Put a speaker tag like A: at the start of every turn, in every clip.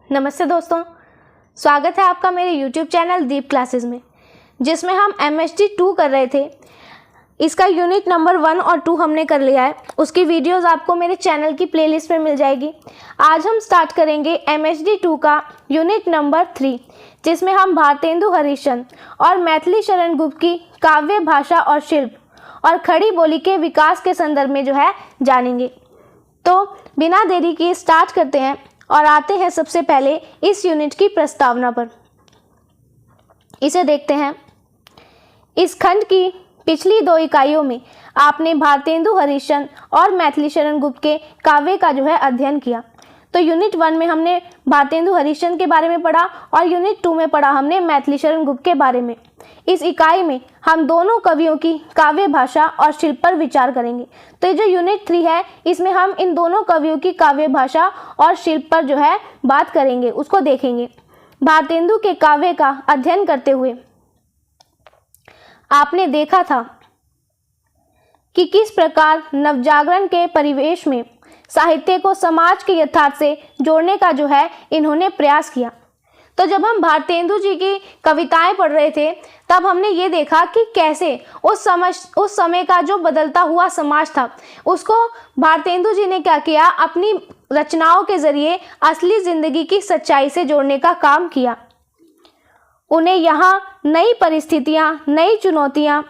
A: नमस्ते दोस्तों, स्वागत है आपका मेरे YouTube चैनल दीप क्लासेस में, जिसमें हम MHD 2 कर रहे थे। इसका यूनिट नंबर 1 और 2 हमने कर लिया है। उसकी वीडियोस आपको मेरे चैनल की प्लेलिस्ट में मिल जाएगी। आज हम स्टार्ट करेंगे MHD 2 का यूनिट नंबर 3, जिसमें हम भारतेंदु हरिश्चंद्र और मैथिली शरण गुप्त की काव्य भाषा और शिल्प और खड़ी बोली के विकास के संदर्भ में जानेंगे। तो बिना देरी किए स्टार्ट करते हैं और आते हैं सबसे पहले इस यूनिट की प्रस्तावना पर। इसे देखते हैं। इस खंड की पिछली 2 इकाइयों में आपने भारतेंदु हरिश्चंद्र और मैथिली शरण गुप्त के काव्य का अध्ययन किया। तो यूनिट 1 में हमने भारतेंदु हरिश्चंद्र के बारे में पढ़ा और यूनिट 2 में पढ़ा हमने मैथिली शरण गुप्त के बारे में। इस इकाई में हम दोनों कवियों की काव्य भाषा और शिल्प पर विचार करेंगे। तो ये जो यूनिट 3 है, इसमें हम इन दोनों कवियों की काव्य भाषा और शिल्प पर बात करेंगे, उसको देखेंगे। भारतेंदु के काव्य का अध्ययन करते हुए आपने देखा था कि किस प्रकार नवजागरण के परिवेश में साहित्य को समाज के यथार्थ से जोड़ने का इन्होंने प्रयास किया। तो जब हम भारतेंदु जी की कविताएं पढ़ रहे थे, तब हमने ये देखा कि कैसे उस समय का जो बदलता हुआ समाज था, उसको भारतेंदु जी ने क्या किया, अपनी रचनाओं के जरिए असली जिंदगी की सच्चाई से जोड़ने का काम किया। उन्हें यहाँ नई परिस्थितियां, नई चुनौतियां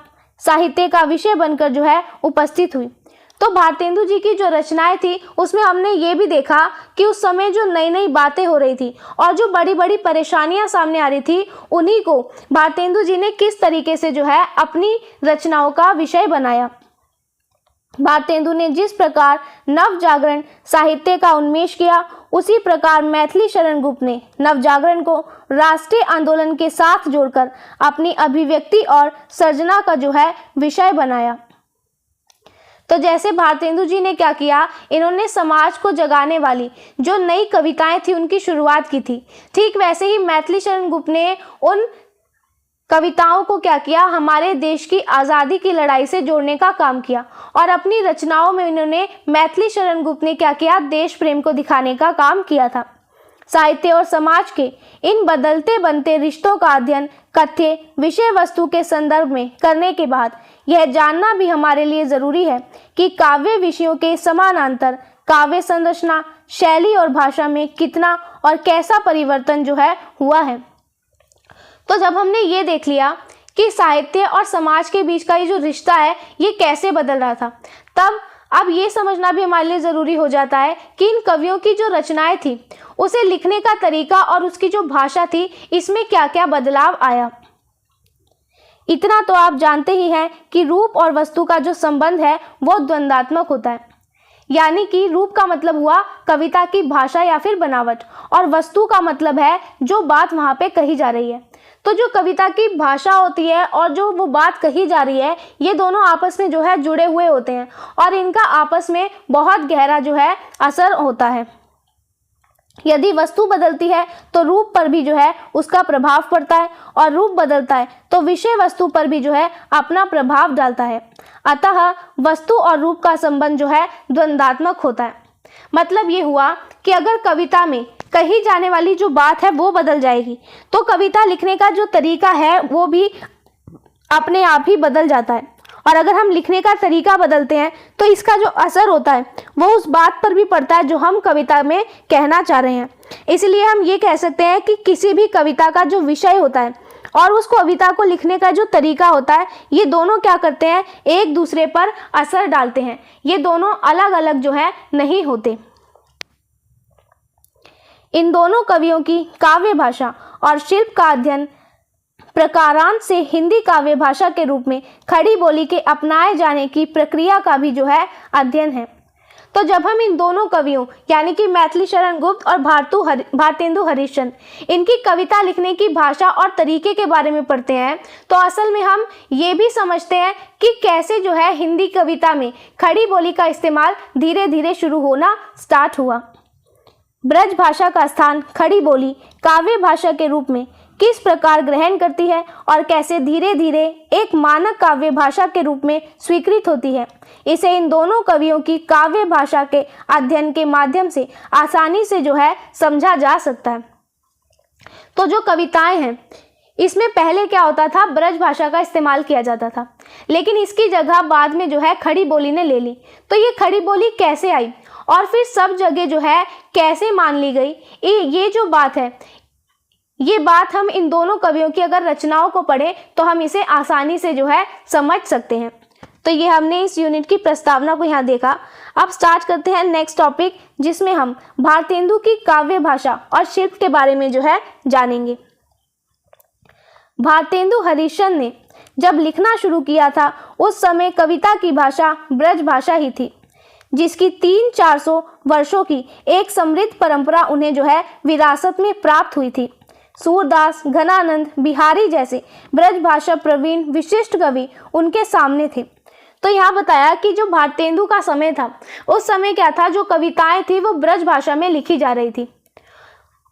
A: साहित्य का विषय बनकर उपस्थित हुई। तो भारतेंदु जी की जो रचनाएं थी, उसमें हमने ये भी देखा कि उस समय जो नई नई बातें हो रही थी और जो बड़ी बड़ी परेशानियां सामने आ रही थी, उन्हीं को भारतेंदु जी ने किस तरीके से अपनी रचनाओं का विषय बनाया। भारतेंदु ने जिस प्रकार नवजागरण साहित्य का उन्मेष किया, उसी प्रकार मैथिली शरण गुप्त ने नवजागरण को राष्ट्रीय आंदोलन के साथ जोड़कर अपनी अभिव्यक्ति और सर्जना का विषय बनाया। तो जैसे भारतेंदु जी ने क्या किया, इन्होंने समाज को जगाने वाली जो नई कविताएं थी, उनकी शुरुआत की थी। ठीक वैसे ही मैथिली शरण गुप्त ने उन कविताओं को क्या किया, हमारे देश की आज़ादी की लड़ाई से जोड़ने का काम किया। और अपनी रचनाओं में इन्होंने मैथिली शरण गुप्त ने क्या किया, देश प्रेम को दिखाने का काम किया था। साहित्य और समाज के इन बदलते बनते रिश्तों का अध्ययन कथ्य विषय वस्तु के संदर्भ में करने के बाद यह जानना भी हमारे लिए जरूरी है कि काव्य विषयों के समानांतर काव्य संरचना, शैली और भाषा में कितना और कैसा परिवर्तन हुआ है। तो जब हमने ये देख लिया कि साहित्य और समाज के बीच का ये जो रिश्ता है, ये कैसे बदल रहा था, तब अब ये समझना भी हमारे लिए ज़रूरी हो जाता है कि इन कवियों की जो रचनाएं थी, उसे लिखने का तरीका और उसकी जो भाषा थी, इसमें क्या क्या बदलाव आया। इतना तो आप जानते ही हैं कि रूप और वस्तु का जो संबंध है, वो द्वंद्वात्मक होता है। यानी कि रूप का मतलब हुआ कविता की भाषा या फिर बनावट, और वस्तु का मतलब है जो बात वहाँ पे कही जा रही है। तो जो कविता की भाषा होती है और जो वो बात कही जा रही है, ये दोनों आपस में जुड़े हुए होते हैं और इनका आपस में बहुत गहरा असर होता है। यदि वस्तु बदलती है तो रूप पर भी उसका प्रभाव पड़ता है, और रूप बदलता है तो विषय वस्तु पर भी अपना प्रभाव डालता है। अतः वस्तु और रूप का संबंध द्वंद्वात्मक होता है। मतलब ये हुआ कि अगर कविता में कही जाने वाली जो बात है वो बदल जाएगी, तो कविता लिखने का जो तरीका है वो भी अपने आप ही बदल जाता है। और अगर हम लिखने का तरीका बदलते हैं तो इसका जो असर होता है वो उस बात पर भी पड़ता है जो हम कविता में कहना चाह रहे हैं। इसलिए हम ये कह सकते हैं कि किसी भी कविता का जो विषय होता है और उस कविता को लिखने का जो तरीका होता है, ये दोनों क्या करते हैं, एक दूसरे पर असर डालते हैं। ये दोनों अलग अलग नहीं होते। इन दोनों कवियों की काव्य भाषा और शिल्प का अध्ययन प्रकारांत से हिंदी काव्य भाषा के रूप में खड़ी बोली के अपनाए जाने की प्रक्रिया का भी अध्ययन है। तो जब हम इन दोनों कवियों यानी कि मैथिली शरण गुप्त और भारतेंदु हरिश्चंद्र, इनकी कविता लिखने की भाषा और तरीके के बारे में पढ़ते हैं, तो असल में हम ये भी समझते हैं कि कैसे हिंदी कविता में खड़ी बोली का इस्तेमाल धीरे धीरे शुरू होना स्टार्ट हुआ। ब्रज भाषा का स्थान खड़ी बोली काव्य भाषा के रूप में किस प्रकार ग्रहण करती है और कैसे धीरे धीरे एक मानक काव्य भाषा के रूप में स्वीकृत होती है, इसे इन दोनों कवियों की काव्य भाषा के अध्ययन के माध्यम से आसानी से समझा जा सकता है। तो जो कविताएं हैं इसमें पहले क्या होता था, ब्रज भाषा का इस्तेमाल किया जाता था, लेकिन इसकी जगह बाद में जो है खड़ी बोली ने ले ली। तो ये खड़ी बोली कैसे आई और फिर सब जगह जो है कैसे मान ली गई, ये जो बात है, ये बात हम इन दोनों कवियों की अगर रचनाओं को पढ़ें तो हम इसे आसानी से जो है समझ सकते हैं। तो ये हमने इस यूनिट की प्रस्तावना को यहाँ देखा। अब स्टार्ट करते हैं नेक्स्ट टॉपिक, जिसमें हम भारतेंदु की काव्य भाषा और शिल्प के बारे में जो है जानेंगे। भारतेंदु हरिश्चंद्र ने जब लिखना शुरू किया था उस समय कविता की भाषा ब्रज भाषा ही थी, जिसकी 300-400 वर्षों की एक समृद्ध परंपरा उन्हें जो है विरासत में प्राप्त हुई थी। सूरदास, घनानंद, बिहारी जैसे ब्रज भाषा प्रवीण विशिष्ट कवि उनके सामने थे। तो यहाँ बताया कि जो भारतेंदु का समय था उस समय क्या था, जो कविताएं थी वो ब्रज भाषा में लिखी जा रही थी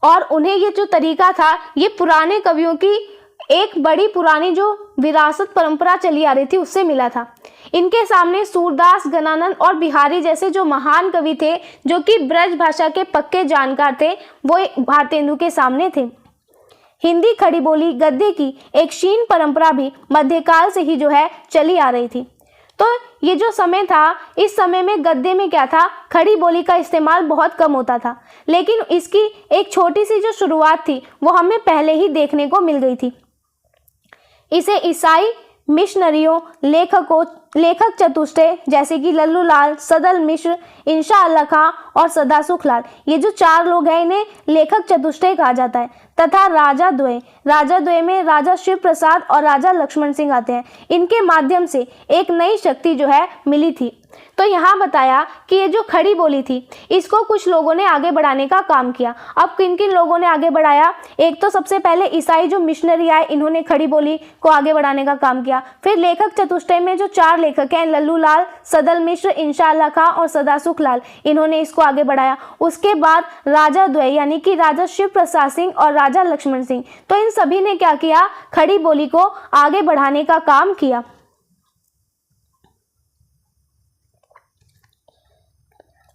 A: और उन्हें ये जो तरीका था ये पुराने कवियों की एक बड़ी पुरानी जो विरासत परंपरा चली आ रही थी उससे मिला था। इनके सामने सूरदास, घनानंद और बिहारी जैसे जो महान कवि थे जो कि ब्रज भाषा के पक्के जानकार थे, वो भारतेंदु के सामने थे। हिंदी खड़ी बोली गद्य की एक क्षीण परंपरा भी मध्यकाल से ही जो है चली आ रही थी। तो ये जो समय था, इस समय में गद्य में क्या था, खड़ी बोली का इस्तेमाल बहुत कम होता था, लेकिन इसकी एक छोटी सी जो शुरुआत थी वो हमें पहले ही देखने को मिल गई थी। इसे ईसाई मिशनरियों, लेखक चतुष्टय जैसे कि लल्लू लाल, सदल मिश्र, इंशा अल्लाह खां और सदासुख लाल, ये जो 4 लोग हैं इन्हें लेखक चतुष्टय कहा जाता है। तथा राजा द्वय में राजा शिव प्रसाद और राजा लक्ष्मण सिंह आते हैं। इनके माध्यम से एक नई शक्ति जो है मिली थी। तो यहाँ बताया कि ये जो खड़ी बोली थी इसको कुछ लोगों ने आगे बढ़ाने का काम किया। अब किन किन लोगों ने आगे बढ़ाया, एक तो सबसे पहले ईसाई जो मिशनरी आए इन्होंने खड़ी बोली को आगे बढ़ाने का काम किया। फिर लेखक चतुष्टय में जो 4 लेखक हैं, लल्लू लाल, सदल मिश्र, इंशा अल्लाह खां और सदासुख लाल, इन्होंने इसको आगे बढ़ाया। उसके बाद राजा द्वय यानी कि राजा शिव प्रसाद सिंह और राजा लक्ष्मण सिंह, तो इन सभी ने क्या किया, खड़ी बोली को आगे बढ़ाने का काम किया।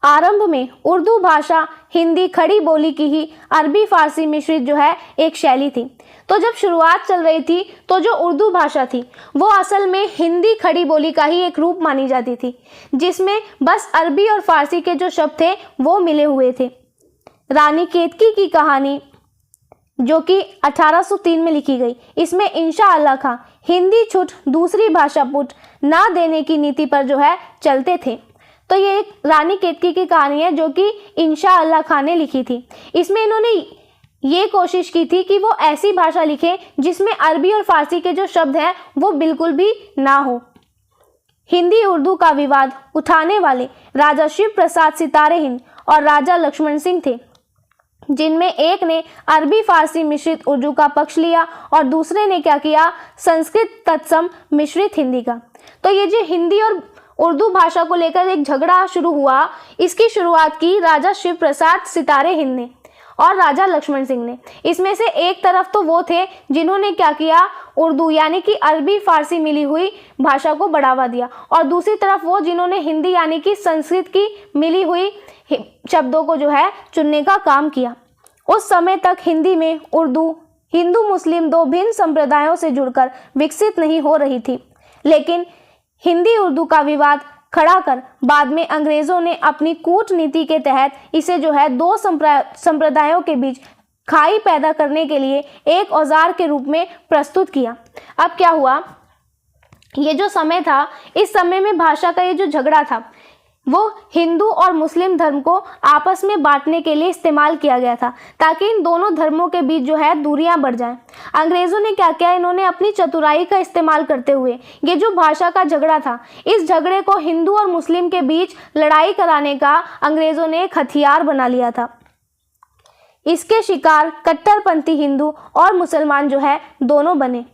A: आरंभ में उर्दू भाषा हिंदी खड़ी बोली की ही अरबी फारसी मिश्रित जो है एक शैली थी। तो जब शुरुआत चल रही थी तो जो उर्दू भाषा थी वो असल में हिंदी खड़ी बोली का ही एक रूप मानी जाती थी, जिसमें बस अरबी और फारसी के जो शब्द थे वो मिले हुए थे। रानी केतकी की कहानी जो कि 1803 में लिखी गई, इसमें इंशा अल्लाह खां हिंदी छूट दूसरी भाषा पुट ना देने की नीति पर जो है चलते थे। तो ये एक रानी केतकी की कहानी है जो कि इंशा अल्लाह खां ने लिखी थी। इसमें इन्होंने ये कोशिश की थी कि वो ऐसी भाषा लिखे जिसमें अरबी और फारसी के जो शब्द हैं वो बिल्कुल भी ना हो। हिंदी उर्दू का विवाद उठाने वाले राजा शिव प्रसाद सितारे हिंद और राजा लक्ष्मण सिंह थे, जिनमें एक ने अरबी फारसी मिश्रित उर्दू का पक्ष लिया और दूसरे ने क्या किया, संस्कृत तत्सम मिश्रित हिंदी का। तो ये जो हिंदी और उर्दू भाषा को लेकर एक झगड़ा शुरू हुआ, इसकी शुरुआत की राजा शिव प्रसाद सितारे हिंद ने और राजा लक्ष्मण सिंह ने। इसमें से एक तरफ तो वो थे जिन्होंने क्या किया, उर्दू यानी कि अरबी फारसी मिली हुई भाषा को बढ़ावा दिया, और दूसरी तरफ वो जिन्होंने हिंदी यानी कि संस्कृत की मिली हुई शब्दों को जो है चुनने का काम किया। उस समय तक हिंदी में उर्दू हिंदू मुस्लिम 2 भिन्न संप्रदायों से जुड़कर विकसित नहीं हो रही थी, लेकिन हिंदी उर्दू का विवाद खड़ा कर बाद में अंग्रेजों ने अपनी कूटनीति के तहत इसे जो है 2 संप्रदायों के बीच खाई पैदा करने के लिए एक औजार के रूप में प्रस्तुत किया। अब क्या हुआ, ये जो समय था, इस समय में भाषा का ये जो झगड़ा था वो हिंदू और मुस्लिम धर्म को आपस में बांटने के लिए इस्तेमाल किया गया था, ताकि इन दोनों धर्मों के बीच जो है दूरियां बढ़ जाएं। अंग्रेजों ने क्या किया, इन्होंने अपनी चतुराई का इस्तेमाल करते हुए ये जो भाषा का झगड़ा था, इस झगड़े को हिंदू और मुस्लिम के बीच लड़ाई कराने का अंग्रेजों ने एक हथियार बना लिया था। इसके शिकार कट्टरपंथी हिंदू और मुसलमान जो है दोनों बने।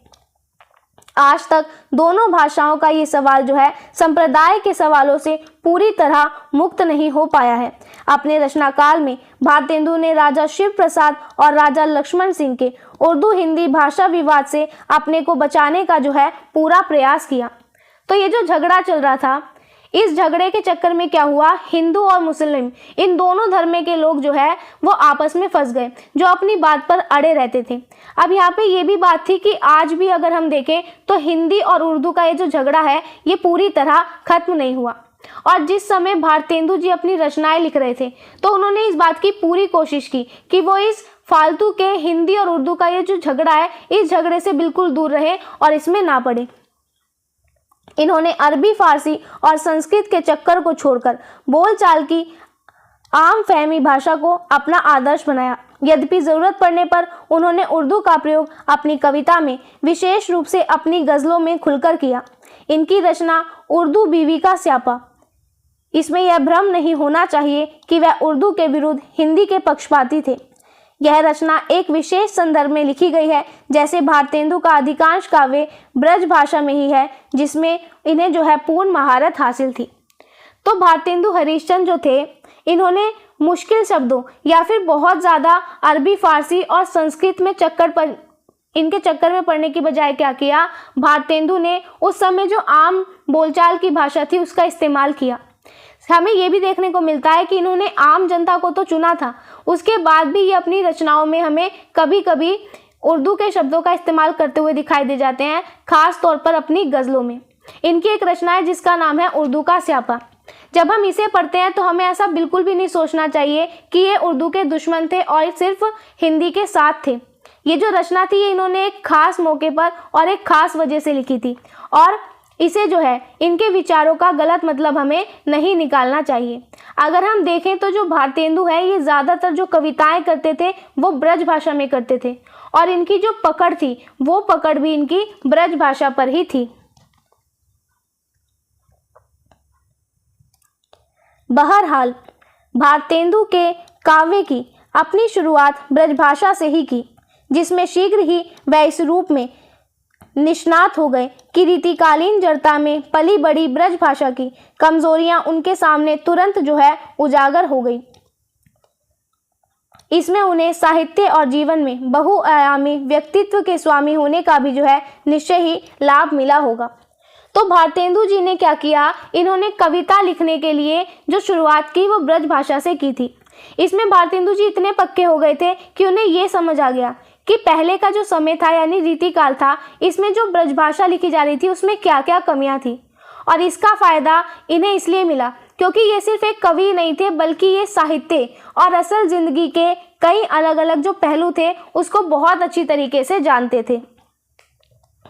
A: आज तक दोनों भाषाओं का ये सवाल जो है संप्रदाय के सवालों से पूरी तरह मुक्त नहीं हो पाया है। अपने रचना काल में भारतेंदु ने राजा शिव प्रसाद और राजा लक्ष्मण सिंह के उर्दू हिंदी भाषा विवाद से अपने को बचाने का जो है पूरा प्रयास किया। तो ये जो झगड़ा चल रहा था, इस झगड़े के चक्कर में क्या हुआ, हिंदू और मुस्लिम इन दोनों धर्म के लोग जो है वो आपस में फंस गए, जो अपनी बात पर अड़े रहते थे। अब यहाँ पे ये भी बात थी कि आज भी अगर हम देखें तो हिंदी और उर्दू का ये जो झगड़ा है ये पूरी तरह खत्म नहीं हुआ। और जिस समय भारतेंदु जी अपनी रचनाएं लिख रहे थे तो उन्होंने इस बात की पूरी कोशिश की कि वो इस फालतू के हिंदी और उर्दू का ये जो झगड़ा है इस झगड़े से बिल्कुल दूर रहे और इसमें ना पड़े। इन्होंने अरबी, फारसी और संस्कृत के चक्कर को छोड़कर बोलचाल की आम फहमी भाषा को अपना आदर्श बनाया। यद्यपि जरूरत पड़ने पर उन्होंने उर्दू का प्रयोग अपनी कविता में, विशेष रूप से अपनी गजलों में खुलकर किया। इनकी रचना उर्दू बीवी का स्यापा, इसमें यह भ्रम नहीं होना चाहिए कि वह उर्दू के विरुद्ध हिंदी के पक्षपाती थे। यह रचना एक विशेष संदर्भ में लिखी गई है, जैसे भारतेंदु का अधिकांश काव्य ब्रज भाषा में ही है, जिसमें इन्हें जो है पूर्ण महारत हासिल थी। तो भारतेंदु हरिश्चंद्र जो थे इन्होंने मुश्किल शब्दों या फिर बहुत ज़्यादा अरबी, फारसी और संस्कृत में इनके चक्कर में पड़ने की बजाय क्या किया, भारतेंदु ने उस समय जो आम बोलचाल की भाषा थी उसका इस्तेमाल किया। हमें ये भी देखने को मिलता है कि इन्होंने आम जनता को तो चुना था, उसके बाद भी ये अपनी रचनाओं में हमें कभी कभी उर्दू के शब्दों का इस्तेमाल करते हुए दिखाई दे जाते हैं, खास तौर पर अपनी गज़लों में। इनकी एक रचना है जिसका नाम है उर्दू का स्यापा। जब हम इसे पढ़ते हैं तो हमें ऐसा बिल्कुल भी नहीं सोचना चाहिए कि ये उर्दू के दुश्मन थे और सिर्फ हिंदी के साथ थे। ये जो रचना थी ये इन्होंने एक खास मौके पर और एक खास वजह से लिखी थी, और इसे जो है इनके विचारों का गलत मतलब हमें नहीं निकालना चाहिए। अगर हम देखें तो जो भारतेंदु है ये ज़्यादातर जो कविताएं करते थे वो ब्रज भाषा में करते थे, और इनकी जो पकड़ थी वो पकड़ भी इनकी ब्रज भाषा पर ही थी। बहरहाल भारतेंदु के काव्य की अपनी शुरुआत ब्रजभाषा से ही की, जिसमें शीघ्र ही वह इस रूप में निष्णात हो गए कि रीतिकालीन जड़ता में पली बड़ी ब्रजभाषा की कमजोरियां उनके सामने तुरंत जो है उजागर हो गई। इसमें उन्हें साहित्य और जीवन में बहुआयामी व्यक्तित्व के स्वामी होने का भी जो है निश्चय ही लाभ मिला होगा। तो भारतेंदु जी ने क्या किया, इन्होंने कविता लिखने के लिए जो शुरुआत की वो ब्रज भाषा से की थी। इसमें भारतेंदु जी इतने पक्के हो गए थे कि उन्हें ये समझ आ गया कि पहले का जो समय था यानी रीतिकाल था, इसमें जो ब्रजभाषा लिखी जा रही थी उसमें क्या क्या कमियां थी, और इसका फायदा इन्हें इसलिए मिला क्योंकि ये सिर्फ एक कवि नहीं थे बल्कि ये साहित्य और असल जिंदगी के कई अलग अलग जो पहलू थे उसको बहुत अच्छी तरीके से जानते थे।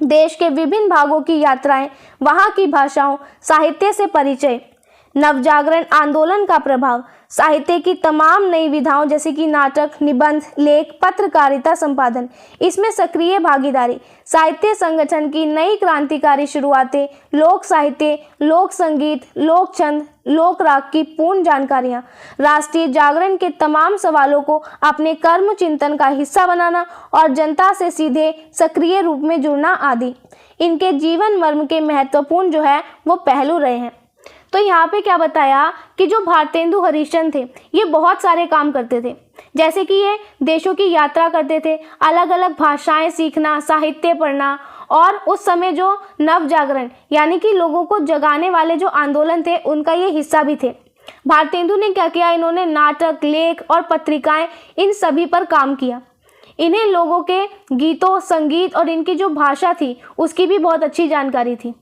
A: देश के विभिन्न भागों की यात्राएं, वहाँ की भाषाओं, साहित्य से परिचय, नवजागरण आंदोलन का प्रभाव, साहित्य की तमाम नई विधाओं जैसे कि नाटक, निबंध, लेख, पत्रकारिता, संपादन, इसमें सक्रिय भागीदारी, साहित्य संगठन की नई क्रांतिकारी शुरुआतें, लोक साहित्य, लोक संगीत, लोक छंद, लोक राग की पूर्ण जानकारियां, राष्ट्रीय जागरण के तमाम सवालों को अपने कर्म चिंतन का हिस्सा बनाना और जनता से सीधे सक्रिय रूप में जुड़ना आदि इनके जीवन मर्म के महत्वपूर्ण जो है वो पहलू रहे हैं। तो यहाँ पे क्या बताया कि जो भारतेंदु हरिश्चंद्र थे ये बहुत सारे काम करते थे, जैसे कि ये देशों की यात्रा करते थे, अलग अलग भाषाएं सीखना, साहित्य पढ़ना, और उस समय जो नव जागरण यानी कि लोगों को जगाने वाले जो आंदोलन थे उनका ये हिस्सा भी थे। भारतेंदु ने क्या किया, इन्होंने नाटक, लेख और पत्रिकाएं इन सभी पर काम किया। इन्हें लोगों के गीतों, संगीत और इनकी जो भाषा थी उसकी भी बहुत अच्छी जानकारी थी।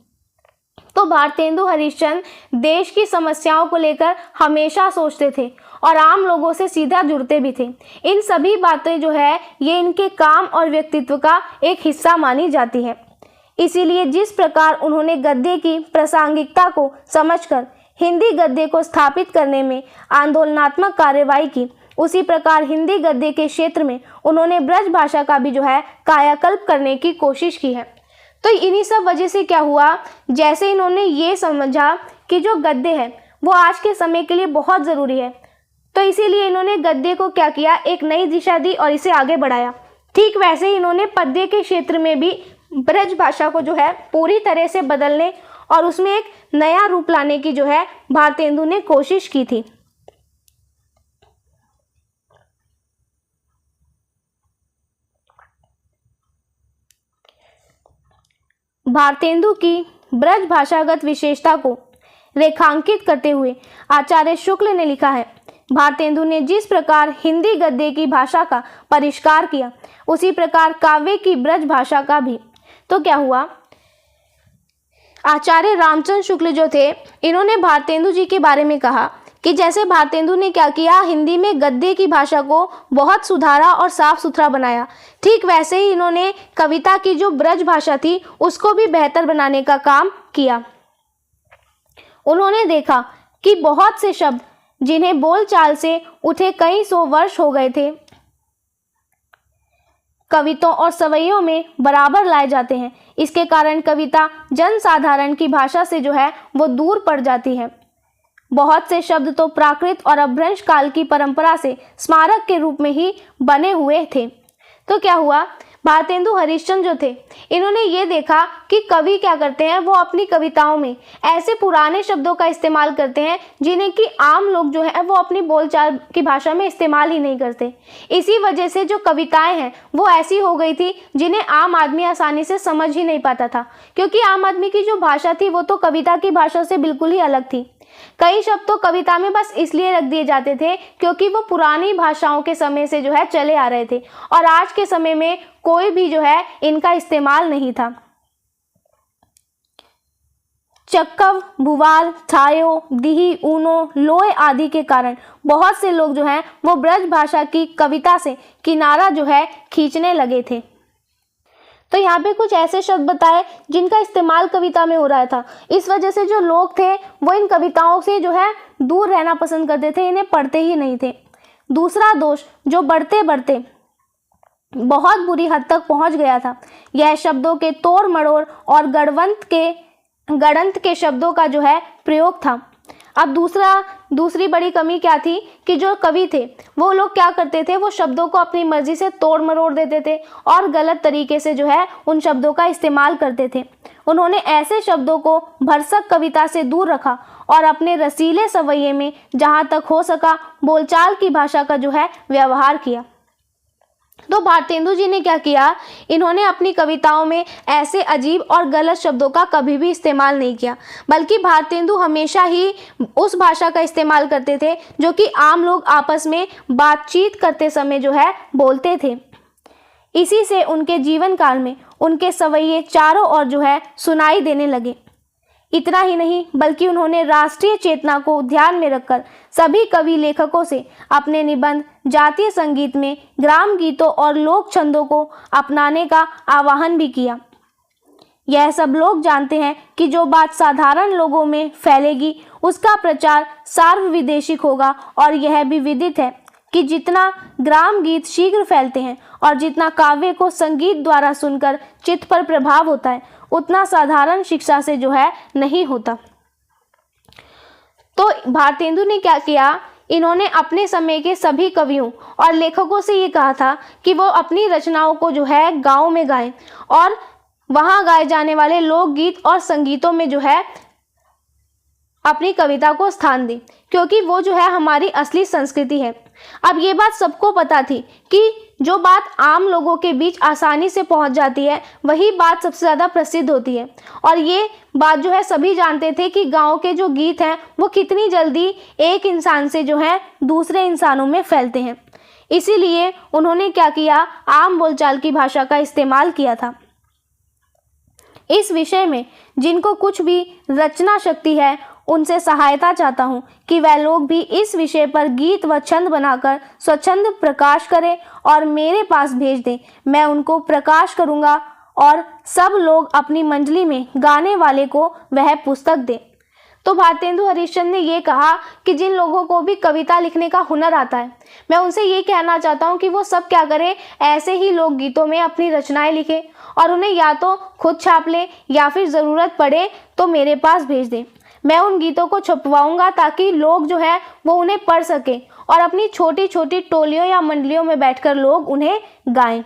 A: तो भारतेंदु हरिश्चंद्र देश की समस्याओं को लेकर हमेशा सोचते थे और आम लोगों से सीधा जुड़ते भी थे। इन सभी बातें जो है ये इनके काम और व्यक्तित्व का एक हिस्सा मानी जाती है। इसीलिए जिस प्रकार उन्होंने गद्य की प्रासंगिकता को समझकर हिंदी गद्य को स्थापित करने में आंदोलनात्मक कार्यवाही की, उसी प्रकार हिंदी गद्य के क्षेत्र में उन्होंने ब्रज भाषा का भी जो है कायाकल्प करने की कोशिश की है। तो इन्हीं सब वजह से क्या हुआ, जैसे इन्होंने ये समझा कि जो गद्य है वो आज के समय के लिए बहुत ज़रूरी है, तो इसीलिए इन्होंने गद्य को क्या किया, एक नई दिशा दी और इसे आगे बढ़ाया। ठीक वैसे ही इन्होंने पद्य के क्षेत्र में भी ब्रज भाषा को जो है पूरी तरह से बदलने और उसमें एक नया रूप लाने की जो है भारतेंदु ने कोशिश की थी। भारतेंदु की ब्रज भाषागत विशेषता को रेखांकित करते हुए आचार्य शुक्ल ने लिखा है, भारतेंदु ने जिस प्रकार हिंदी गद्य की भाषा का परिष्कार किया, उसी प्रकार काव्य की ब्रज भाषा का भी। तो क्या हुआ, आचार्य रामचंद्र शुक्ल जो थे, इन्होंने भारतेंदु जी के बारे में कहा कि जैसे भारतेंदु ने क्या किया, हिंदी में गद्य की भाषा को बहुत सुधारा और साफ सुथरा बनाया, ठीक वैसे ही इन्होंने कविता की जो ब्रज भाषा थी उसको भी बेहतर बनाने का काम किया। उन्होंने देखा कि बहुत से शब्द जिन्हें बोलचाल से उठे कई सौ वर्ष हो गए थे, कविताओं और सवैयों में बराबर लाए जाते हैं। इसके कारण कविता जनसाधारण की भाषा से जो है वो दूर पड़ जाती है। बहुत से शब्द तो प्राकृत और अपभ्रंश काल की परंपरा से स्मारक के रूप में ही बने हुए थे। तो क्या हुआ, भारतेंदु हरिश्चंद्र जो थे, इन्होंने ये देखा कि कवि क्या करते हैं, वो अपनी कविताओं में ऐसे पुराने शब्दों का इस्तेमाल करते हैं जिन्हें कि आम लोग जो है वो अपनी बोलचाल की भाषा में इस्तेमाल ही नहीं करते। इसी वजह से जो कविताएं हैं वो ऐसी हो गई थी जिन्हें आम आदमी आसानी से समझ ही नहीं पाता था, क्योंकि आम आदमी की जो भाषा थी वो तो कविता की भाषा से बिल्कुल ही अलग थी। कई शब्द तो कविता में बस इसलिए रख दिए जाते थे क्योंकि वो पुरानी भाषाओं के समय से जो है चले आ रहे थे, और आज के समय में कोई भी जो है इनका इस्तेमाल नहीं था। चक्कव, भुवाल, छायो, दिही, ऊनो, लोय आदि के कारण बहुत से लोग जो हैं वो ब्रज भाषा की कविता से किनारा जो है खींचने लगे थे। तो यहाँ पे कुछ ऐसे शब्द बताए जिनका इस्तेमाल कविता में हो रहा था। इस वजह से जो लोग थे वो इन कविताओं से जो है दूर रहना पसंद करते थे, इन्हें पढ़ते ही नहीं थे। दूसरा दोष जो बढ़ते बढ़ते बहुत बुरी हद तक पहुंच गया था, यह शब्दों के तोड़ मड़ोड़ और गड़ंत के शब्दों का जो है प्रयोग था। अब दूसरी बड़ी कमी क्या थी कि जो कवि थे वो लोग क्या करते थे, वो शब्दों को अपनी मर्जी से तोड़ मरोड़ देते थे और गलत तरीके से जो है उन शब्दों का इस्तेमाल करते थे। उन्होंने ऐसे शब्दों को भरसक कविता से दूर रखा और अपने रसीले सवैये में जहाँ तक हो सका बोलचाल की भाषा का जो है व्यवहार किया। तो भारतेंदु जी ने क्या किया, इन्होंने अपनी कविताओं में ऐसे अजीब और गलत शब्दों का कभी भी इस्तेमाल नहीं किया, बल्कि भारतेंदु हमेशा ही उस भाषा का इस्तेमाल करते थे जो कि आम लोग आपस में बातचीत करते समय जो है बोलते थे। इसी से उनके जीवन काल में उनके सवैये चारों ओर जो है सुनाई देने लगे। इतना ही नहीं बल्कि उन्होंने राष्ट्रीय चेतना को ध्यान में रखकर सभी कवि लेखकों से अपने निबंध, जातीय संगीत में ग्राम गीतों और लोक छंदों को अपनाने का आह्वान भी किया। यह सब लोग जानते हैं कि जो बात साधारण लोगों में फैलेगी उसका प्रचार सार्वविदेशिक होगा, और यह भी विदित है कि जितना ग्राम गीत शीघ्र फैलते हैं और जितना काव्य को संगीत द्वारा सुनकर चित्त पर प्रभाव होता है, उतना साधारण शिक्षा से जो है नहीं होता। तो भारतेंदु ने क्या किया, इन्होंने अपने समय के सभी कवियों और लेखकों से ये कहा था कि वो अपनी रचनाओं को जो है गाँव में गाएं और वहाँ गाए जाने वाले लोकगीत और संगीतों में जो है अपनी कविता को स्थान दें, क्योंकि वो जो है हमारी असली संस्कृति है। अब ये बात सबको पता थी कि जो बात आम लोगों के बीच आसानी से पहुंच जाती है वही बात सबसे ज़्यादा प्रसिद्ध होती है, और ये बात जो है सभी जानते थे कि गांव के जो गीत हैं वो कितनी जल्दी एक इंसान से जो है दूसरे इंसानों में फैलते हैं। इसीलिए उन्होंने क्या किया, आम बोलचाल की भाषा का इस्तेमाल किया था। इस विषय में जिनको कुछ भी रचना शक्ति है उनसे सहायता चाहता हूँ कि वह लोग भी इस विषय पर गीत व छंद बनाकर स्वच्छंद प्रकाश करें और मेरे पास भेज दें। मैं उनको प्रकाश करूँगा और सब लोग अपनी मंडली में गाने वाले को वह पुस्तक दें। तो भारतेंदु हरिश्चंद्र ने ये कहा कि जिन लोगों को भी कविता लिखने का हुनर आता है, मैं उनसे ये कहना चाहता हूँ कि वो सब क्या करें, ऐसे ही लोकगीतों में अपनी रचनाएं लिखें और उन्हें या तो खुद छाप लें या फिर ज़रूरत पड़े तो मेरे पास भेज दें। मैं उन गीतों को छपवाऊंगा ताकि लोग जो है वो उन्हें पढ़ सकें और अपनी छोटी छोटी टोलियों या मंडलियों में बैठकर लोग उन्हें गाएं।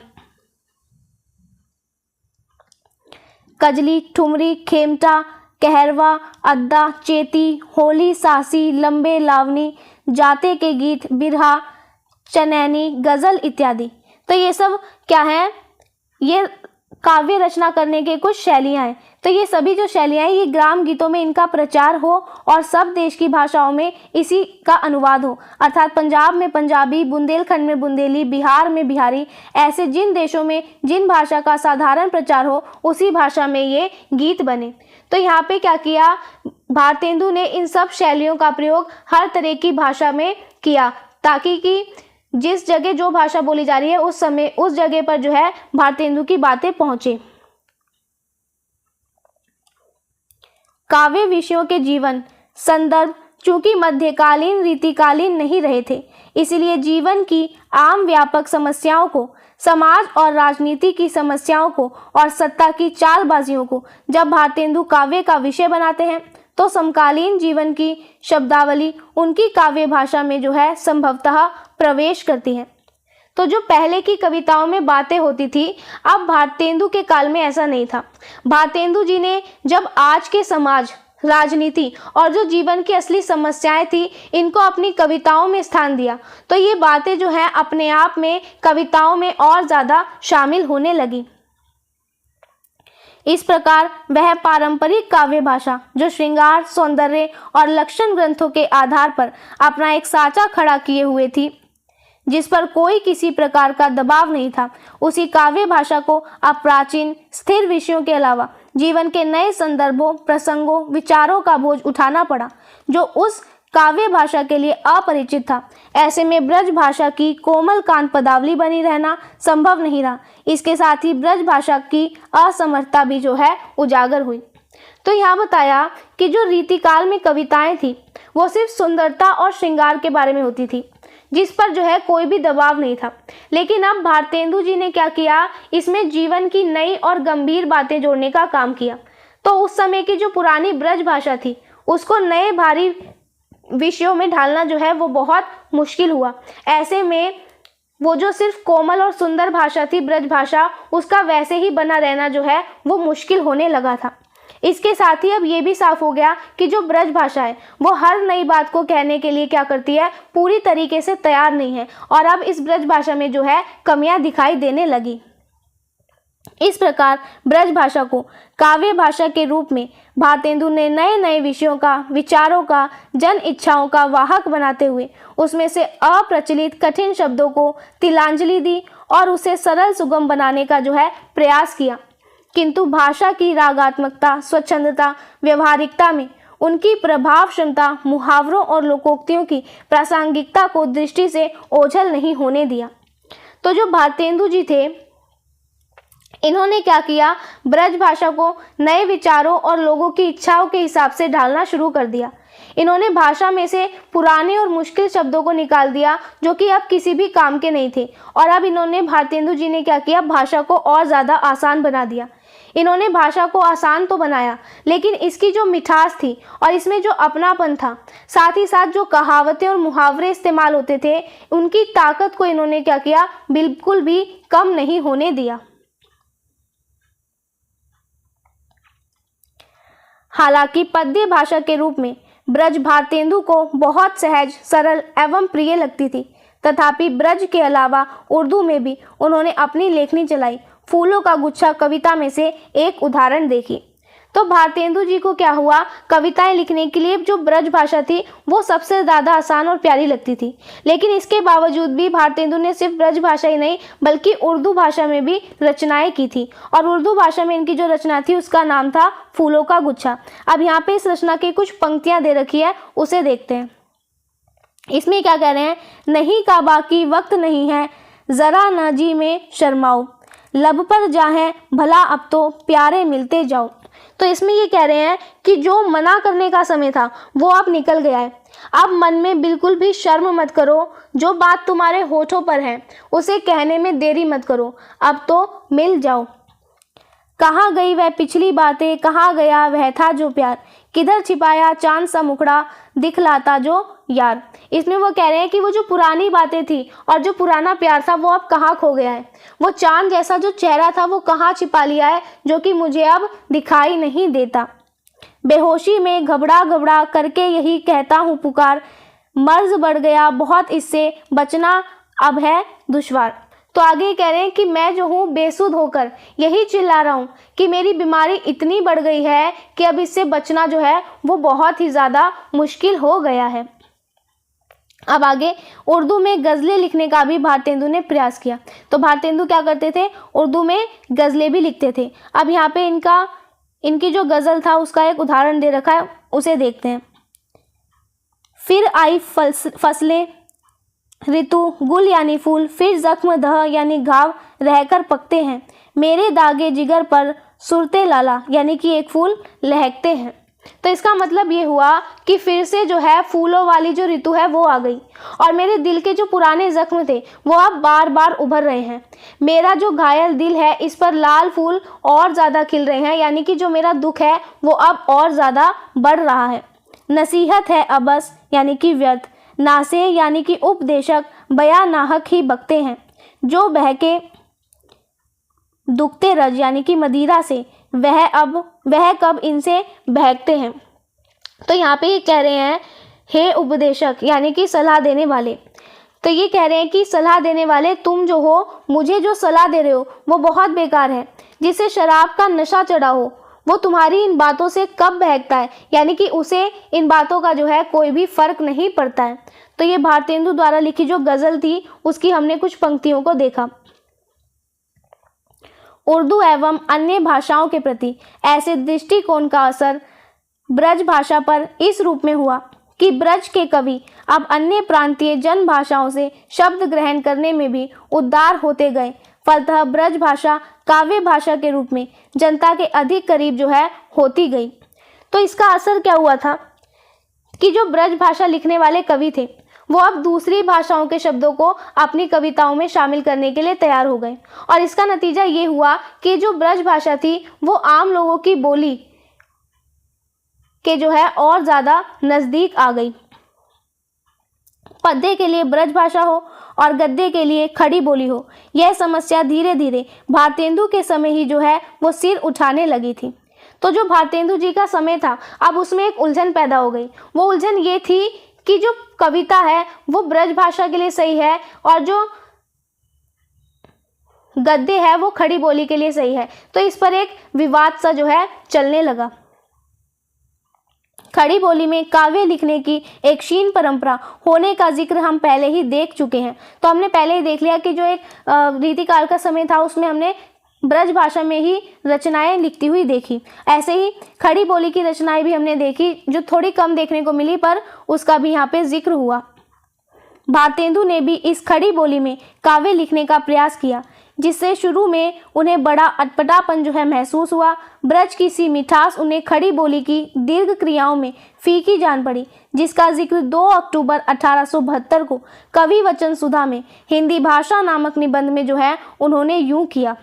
A: कजली, ठुमरी, खेमटा, कहरवा, अद्दा, चेती, होली, सासी, लंबे, लावनी, जाते के गीत, बिरहा, चनैनी, गज़ल इत्यादि। तो ये सब क्या है, ये काव्य रचना करने के कुछ शैलियाँ हैं। तो ये सभी जो शैलियाँ हैं, ये ग्राम गीतों में इनका प्रचार हो और सब देश की भाषाओं में इसी का अनुवाद हो, अर्थात पंजाब में पंजाबी, बुंदेलखंड में बुंदेली, बिहार में बिहारी, ऐसे जिन देशों में जिन भाषा का साधारण प्रचार हो उसी भाषा में ये गीत बने। तो यहाँ पे क्या किया, भारतेंदु ने इन सब शैलियों का प्रयोग हर तरह की भाषा में किया, ताकि कि जिस जगह जो भाषा बोली जा रही है उस समय उस जगह पर जो है भारतेंदु की बातें पहुंचे। काव्य विषयों के जीवन संदर्भ चूंकि मध्यकालीन रीतिकालीन नहीं रहे थे, इसलिए जीवन की आम व्यापक समस्याओं को, समाज और राजनीति की समस्याओं को और सत्ता की चालबाजियों को जब भारतेंदु काव्य का विषय बनाते हैं तो समकालीन जीवन की शब्दावली उनकी काव्य भाषा में जो है संभवतः प्रवेश करती है। तो जो पहले की कविताओं में बातें होती थी, अब भारतेंदु के काल में ऐसा नहीं था। भारतेंदु जी ने जब आज के समाज, राजनीति और जो जीवन की असली समस्याएं थी, इनको अपनी कविताओं में स्थान दिया, तो ये बातें जो हैं अपने आप में कविताओं में और ज़्यादा शामिल होने लगी। इस प्रकार वह पारंपरिक काव्य भाषा जो श्रृंगार, सौंदर्य और लक्षण ग्रंथों के आधार पर अपना एक साँचा खड़ा किए हुए थी, जिस पर कोई किसी प्रकार का दबाव नहीं था, उसी काव्य भाषा को अब प्राचीन स्थिर विषयों के अलावा जीवन के नए संदर्भों, प्रसंगों, विचारों का बोझ उठाना पड़ा, जो उस काव्य भाषा के लिए अपरिचित था। ऐसे में ब्रज भाषा की कोमल कांत पदावली बनी रहना संभव नहीं रहा। इसके साथ ही ब्रज भाषा की असमर्थता भी जो है उजागर हुई। तो यहाँ बताया कि जो रीतिकाल में कविताएं थी वो सिर्फ सुंदरता और श्रृंगार के बारे में होती थी, जिस पर जो है कोई भी दबाव नहीं था। लेकिन अब भारतेंदु जी ने क्या किया, इसमें जीवन की नई और गंभीर बातें जोड़ने का काम किया। तो उस समय की जो पुरानी ब्रज भाषा थी उसको नए भारी विषयों में ढालना जो है वो बहुत मुश्किल हुआ। ऐसे में वो जो सिर्फ कोमल और सुंदर भाषा थी ब्रज भाषा, उसका वैसे ही बना रहना जो है वो मुश्किल होने लगा था। इसके साथ ही अब ये भी साफ हो गया कि जो ब्रज भाषा है वो हर नई बात को कहने के लिए क्या करती है, पूरी तरीके से तैयार नहीं है, और अब इस ब्रज भाषा में जो है कमियां दिखाई देने लगी। इस प्रकार ब्रज भाषा को काव्य भाषा के रूप में भारतेंदु ने नए नए विषयों का, विचारों का, जन इच्छाओं का वाहक बनाते हुए उसमें से अप्रचलित कठिन शब्दों को तिलांजलि दी और उसे सरल सुगम बनाने का जो है प्रयास किया। किंतु भाषा की रागात्मकता, स्वच्छंदता, व्यवहारिकता में उनकी प्रभाव क्षमता, मुहावरों और लोकोक्तियों की प्रासंगिकता को दृष्टि से ओझल नहीं होने दिया। तो जो भारतेंदु जी थे, इन्होंने क्या किया, ब्रज भाषा को नए विचारों और लोगों की इच्छाओं के हिसाब से ढालना शुरू कर दिया। इन्होंने भाषा में से पुराने और मुश्किल शब्दों को निकाल दिया जो कि अब किसी भी काम के नहीं थे, और अब इन्होंने भारतेंदु जी ने क्या किया, भाषा को और ज़्यादा आसान बना दिया। इन्होंने भाषा को आसान तो बनाया, लेकिन इसकी जो मिठास थी और इसमें जो अपनापन था, साथ ही साथ जो कहावतें और मुहावरे इस्तेमाल होते थे, उनकी ताकत को इन्होंने क्या किया, बिल्कुल भी कम नहीं होने दिया। हालांकि पद्य भाषा के रूप में ब्रज भारतेंदु को बहुत सहज, सरल एवं प्रिय लगती थी, तथापि ब्रज के अलावा उर्दू में भी उन्होंने अपनी लेखनी चलाई। फूलों का गुच्छा कविता में से एक उदाहरण देखिए। तो भारतेंदु जी को क्या हुआ, कविताएं लिखने के लिए जो ब्रज भाषा थी वो सबसे ज़्यादा आसान और प्यारी लगती थी, लेकिन इसके बावजूद भी भारतेंदु ने सिर्फ ब्रज भाषा ही नहीं बल्कि उर्दू भाषा में भी रचनाएं की थी, और उर्दू भाषा में इनकी जो रचना थी उसका नाम था फूलों का गुच्छा। अब यहाँ पे इस रचना की कुछ पंक्तियाँ दे रखी है, उसे देखते हैं। इसमें क्या कह रहे हैं, नहीं का बाकी वक्त नहीं है, ज़रा न जी में शर्माओ, लब पर जाए भला अब तो प्यारे मिलते जाओ। तो इसमें ये कह रहे हैं कि जो मना करने का समय था वो अब निकल गया है। अब मन में बिल्कुल भी शर्म मत करो, जो बात तुम्हारे होठों पर है उसे कहने में देरी मत करो, अब तो मिल जाओ। कहाँ गई वह पिछली बातें, कहाँ गया वह था जो प्यार, किधर छिपाया चांद सा मुखड़ा, दिखलाता जो यार। इसमें वो कह रहे हैं कि वो जो पुरानी बातें थी और जो पुराना प्यार था वो अब कहाँ खो गया है, वो चांद जैसा जो चेहरा था वो कहाँ छिपा लिया है, जो कि मुझे अब दिखाई नहीं देता। बेहोशी में घबरा घबरा करके यही कहता हूँ पुकार, मर्ज बढ़ गया बहुत इससे बचना अब है दुश्वार। तो आगे कह रहे हैं कि मैं जो हूँ बेसुध होकर यही चिल्ला रहा हूँ कि मेरी बीमारी इतनी बढ़ गई है कि अब इससे बचना जो है वो बहुत ही ज़्यादा मुश्किल हो गया है। अब आगे उर्दू में गज़लें लिखने का भी भारतेंदु ने प्रयास किया। तो भारतेंदु क्या करते थे, उर्दू में गज़लें भी लिखते थे। अब यहाँ पे इनकी जो गज़ल था उसका एक उदाहरण दे रखा है, उसे देखते हैं। फिर आई फसलें ऋतु, गुल यानी फूल, फिर जख्म दह यानी घाव रहकर पकते हैं, मेरे दागे जिगर पर सुरते लाला यानी कि एक फूल लहकते हैं। तो इसका मतलब ये हुआ कि फिर से जो है फूलों वाली जो ऋतु है वो आ गई और मेरे दिल के जो पुराने जख्म थे वो अब बार बार उभर रहे हैं। मेरा जो घायल दिल है इस पर लाल फूल और ज़्यादा खिल रहे हैं, यानी कि जो मेरा दुख है वो अब और ज़्यादा बढ़ रहा है। नसीहत है अबस यानी कि व्यर्थ, नासे यानी कि उपदेशक बया नाहक ही बकते हैं, जो बहके दुखते रज यानी कि मदिरा से वह कब इनसे बहकते हैं। तो यहाँ पे ये कह रहे हैं हे उपदेशक यानी कि सलाह देने वाले, तो ये कह रहे हैं कि सलाह देने वाले तुम जो हो, मुझे जो सलाह दे रहे हो वो बहुत बेकार है। जिसे शराब का नशा चढ़ा हो वो तुम्हारी इन बातों से कब बहकता है, यानी कि उसे इन बातों का जो है कोई भी फर्क नहीं पड़ता है। तो ये भारतेंदु द्वारा लिखी जो गज़ल थी उसकी हमने कुछ पंक्तियों को देखा। उर्दू एवं अन्य भाषाओं के प्रति ऐसे दृष्टिकोण का असर ब्रज भाषा पर इस रूप में हुआ कि ब्रज के कवि अब अन्य प्रांतीय जन भाषाओं से शब्द ग्रहण करने में भी उदार होते गए। फलतः ब्रज भाषा काव्य भाषा के रूप में जनता के अधिक करीब जो है होती गई। तो इसका असर क्या हुआ था कि जो ब्रज भाषा लिखने वाले कवि थे वो अब दूसरी भाषाओं के शब्दों को अपनी कविताओं में शामिल करने के लिए तैयार हो गए और इसका नतीजा ये हुआ कि जो ब्रज भाषा थी वो आम लोगों की बोली के जो है और ज़्यादा नज़दीक आ गई। पद्य के लिए ब्रज भाषा हो और गद्य के लिए खड़ी बोली हो, यह समस्या धीरे धीरे भारतेंदु के समय ही जो है वो सिर उठाने लगी थी। तो जो भारतेंदु जी का समय था अब उसमें एक उलझन पैदा हो गई। वो उलझन ये थी कि जो कविता है वो ब्रज भाषा के लिए सही है और जो गद्य है वो खड़ी बोली के लिए सही है। तो इस पर एक विवाद सा जो है चलने लगा। खड़ी बोली में काव्य लिखने की एक क्षीण परंपरा होने का जिक्र हम पहले ही देख चुके हैं। तो हमने पहले ही देख लिया कि जो एक रीतिकाल का समय था उसमें हमने ब्रज भाषा में ही रचनाएं लिखती हुई देखी। ऐसे ही खड़ी बोली की रचनाएं भी हमने देखी जो थोड़ी कम देखने को मिली, पर उसका भी यहाँ पे जिक्र हुआ। भारतेंदु ने भी इस खड़ी बोली में काव्य लिखने का प्रयास किया, जिससे शुरू में उन्हें बड़ा अटपटापन जो है महसूस हुआ। ब्रज की सी मिठास उन्हें खड़ी बोली की दीर्घ क्रियाओं में फीकी जान पड़ी, जिसका जिक्र 2 अक्टूबर 1872 को कवि वचन सुधा में हिंदी भाषा नामक निबंध में जो है उन्होंने यूं किया।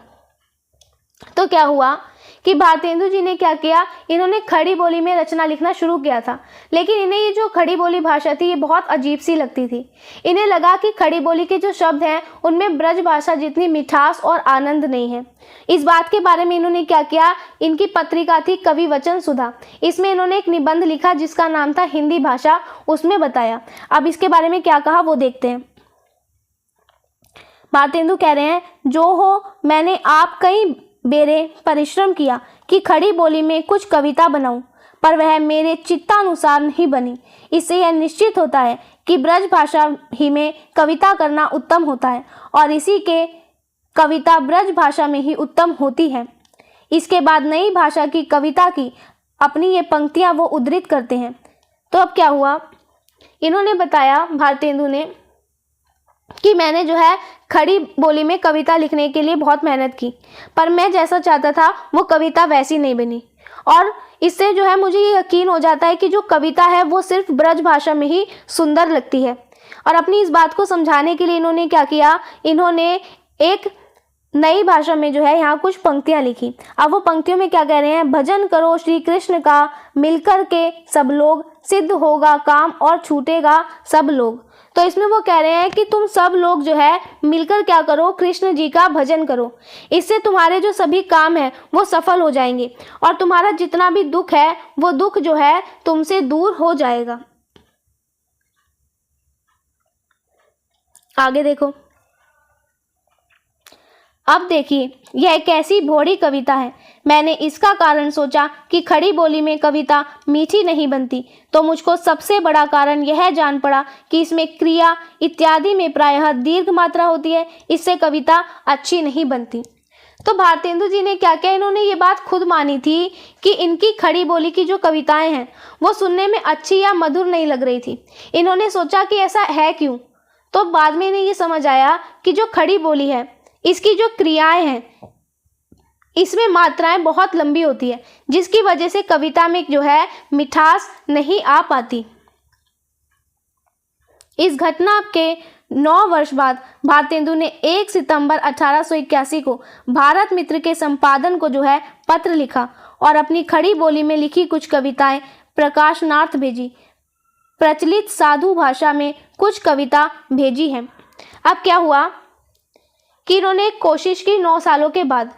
A: तो क्या हुआ कि भारतेंदु जी ने क्या किया, इन्होंने खड़ी बोली में रचना लिखना शुरू किया था, लेकिन इन्हें ये जो खड़ी बोली भाषा थी ये बहुत अजीब सी लगती थी। इन्हें लगा कि खड़ी बोली के जो शब्द हैं उनमें ब्रज भाषा जितनी मिठास और आनंद नहीं है। इस बात के बारे में इन्होंने क्या किया, इनकी पत्रिका थी कवि वचन सुधा, इसमें इन्होंने एक निबंध लिखा जिसका नाम था हिंदी भाषा, उसमें बताया। अब इसके बारे में क्या कहा वो देखते हैं। भारतेंदु कह रहे हैं, जो हो मैंने आप कई बेरे परिश्रम किया कि खड़ी बोली में कुछ कविता बनाऊं, पर वह मेरे चित्तानुसार नहीं बनी। इससे यह निश्चित होता है कि ब्रज भाषा ही में कविता करना उत्तम होता है और इसी के कविता ब्रज भाषा में ही उत्तम होती है। इसके बाद नई भाषा की कविता की अपनी ये पंक्तियां वो उद्धृत करते हैं। तो अब क्या हुआ, इन्होंने बताया भारतेंदु ने कि मैंने जो है खड़ी बोली में कविता लिखने के लिए बहुत मेहनत की, पर मैं जैसा चाहता था वो कविता वैसी नहीं बनी और इससे जो है मुझे ये यकीन हो जाता है कि जो कविता है वो सिर्फ ब्रज भाषा में ही सुंदर लगती है। और अपनी इस बात को समझाने के लिए इन्होंने क्या किया, इन्होंने एक नई भाषा में जो है यहाँ कुछ पंक्तियाँ लिखी। अब वो पंक्तियों में क्या कह रहे हैं, भजन करो श्री कृष्ण का मिलकर के सब लोग, सिद्ध होगा काम और छूटेगा सब लोग। तो इसमें वो कह रहे हैं कि तुम सब लोग जो है मिलकर क्या करो, कृष्ण जी का भजन करो, इससे तुम्हारे जो सभी काम है वो सफल हो जाएंगे और तुम्हारा जितना भी दुख है वो दुख जो है तुमसे दूर हो जाएगा। आगे देखो, अब देखिए, यह एक ऐसी भोड़ी कविता है। मैंने इसका कारण सोचा कि खड़ी बोली में कविता मीठी नहीं बनती, तो मुझको सबसे बड़ा कारण यह जान पड़ा कि इसमें क्रिया इत्यादि में प्रायः दीर्घ मात्रा होती है, इससे कविता अच्छी नहीं बनती। तो भारतेंदु जी ने क्या किया, इन्होंने ये बात खुद मानी थी कि इनकी खड़ी बोली की जो कविताएं हैं वो सुनने में अच्छी या मधुर नहीं लग रही थी। इन्होंने सोचा कि ऐसा है क्यों। तो बाद में इन्हें ये समझ आया कि जो खड़ी बोली है, इसकी जो क्रियाएं हैं, इसमें मात्राएं बहुत लंबी होती है, जिसकी वजह से कविता में जो है मिठास नहीं आ पाती। इस घटना के 9 वर्ष बाद भारतेंदु ने 1 सितंबर 1881 को भारत मित्र के संपादन को जो है पत्र लिखा और अपनी खड़ी बोली में लिखी कुछ कविताएं प्रकाशनार्थ भेजी। प्रचलित साधु भाषा में कुछ कविता भेजी हैं। अब क्या हुआ कि इन्होंने एक कोशिश की 9 सालों के बाद।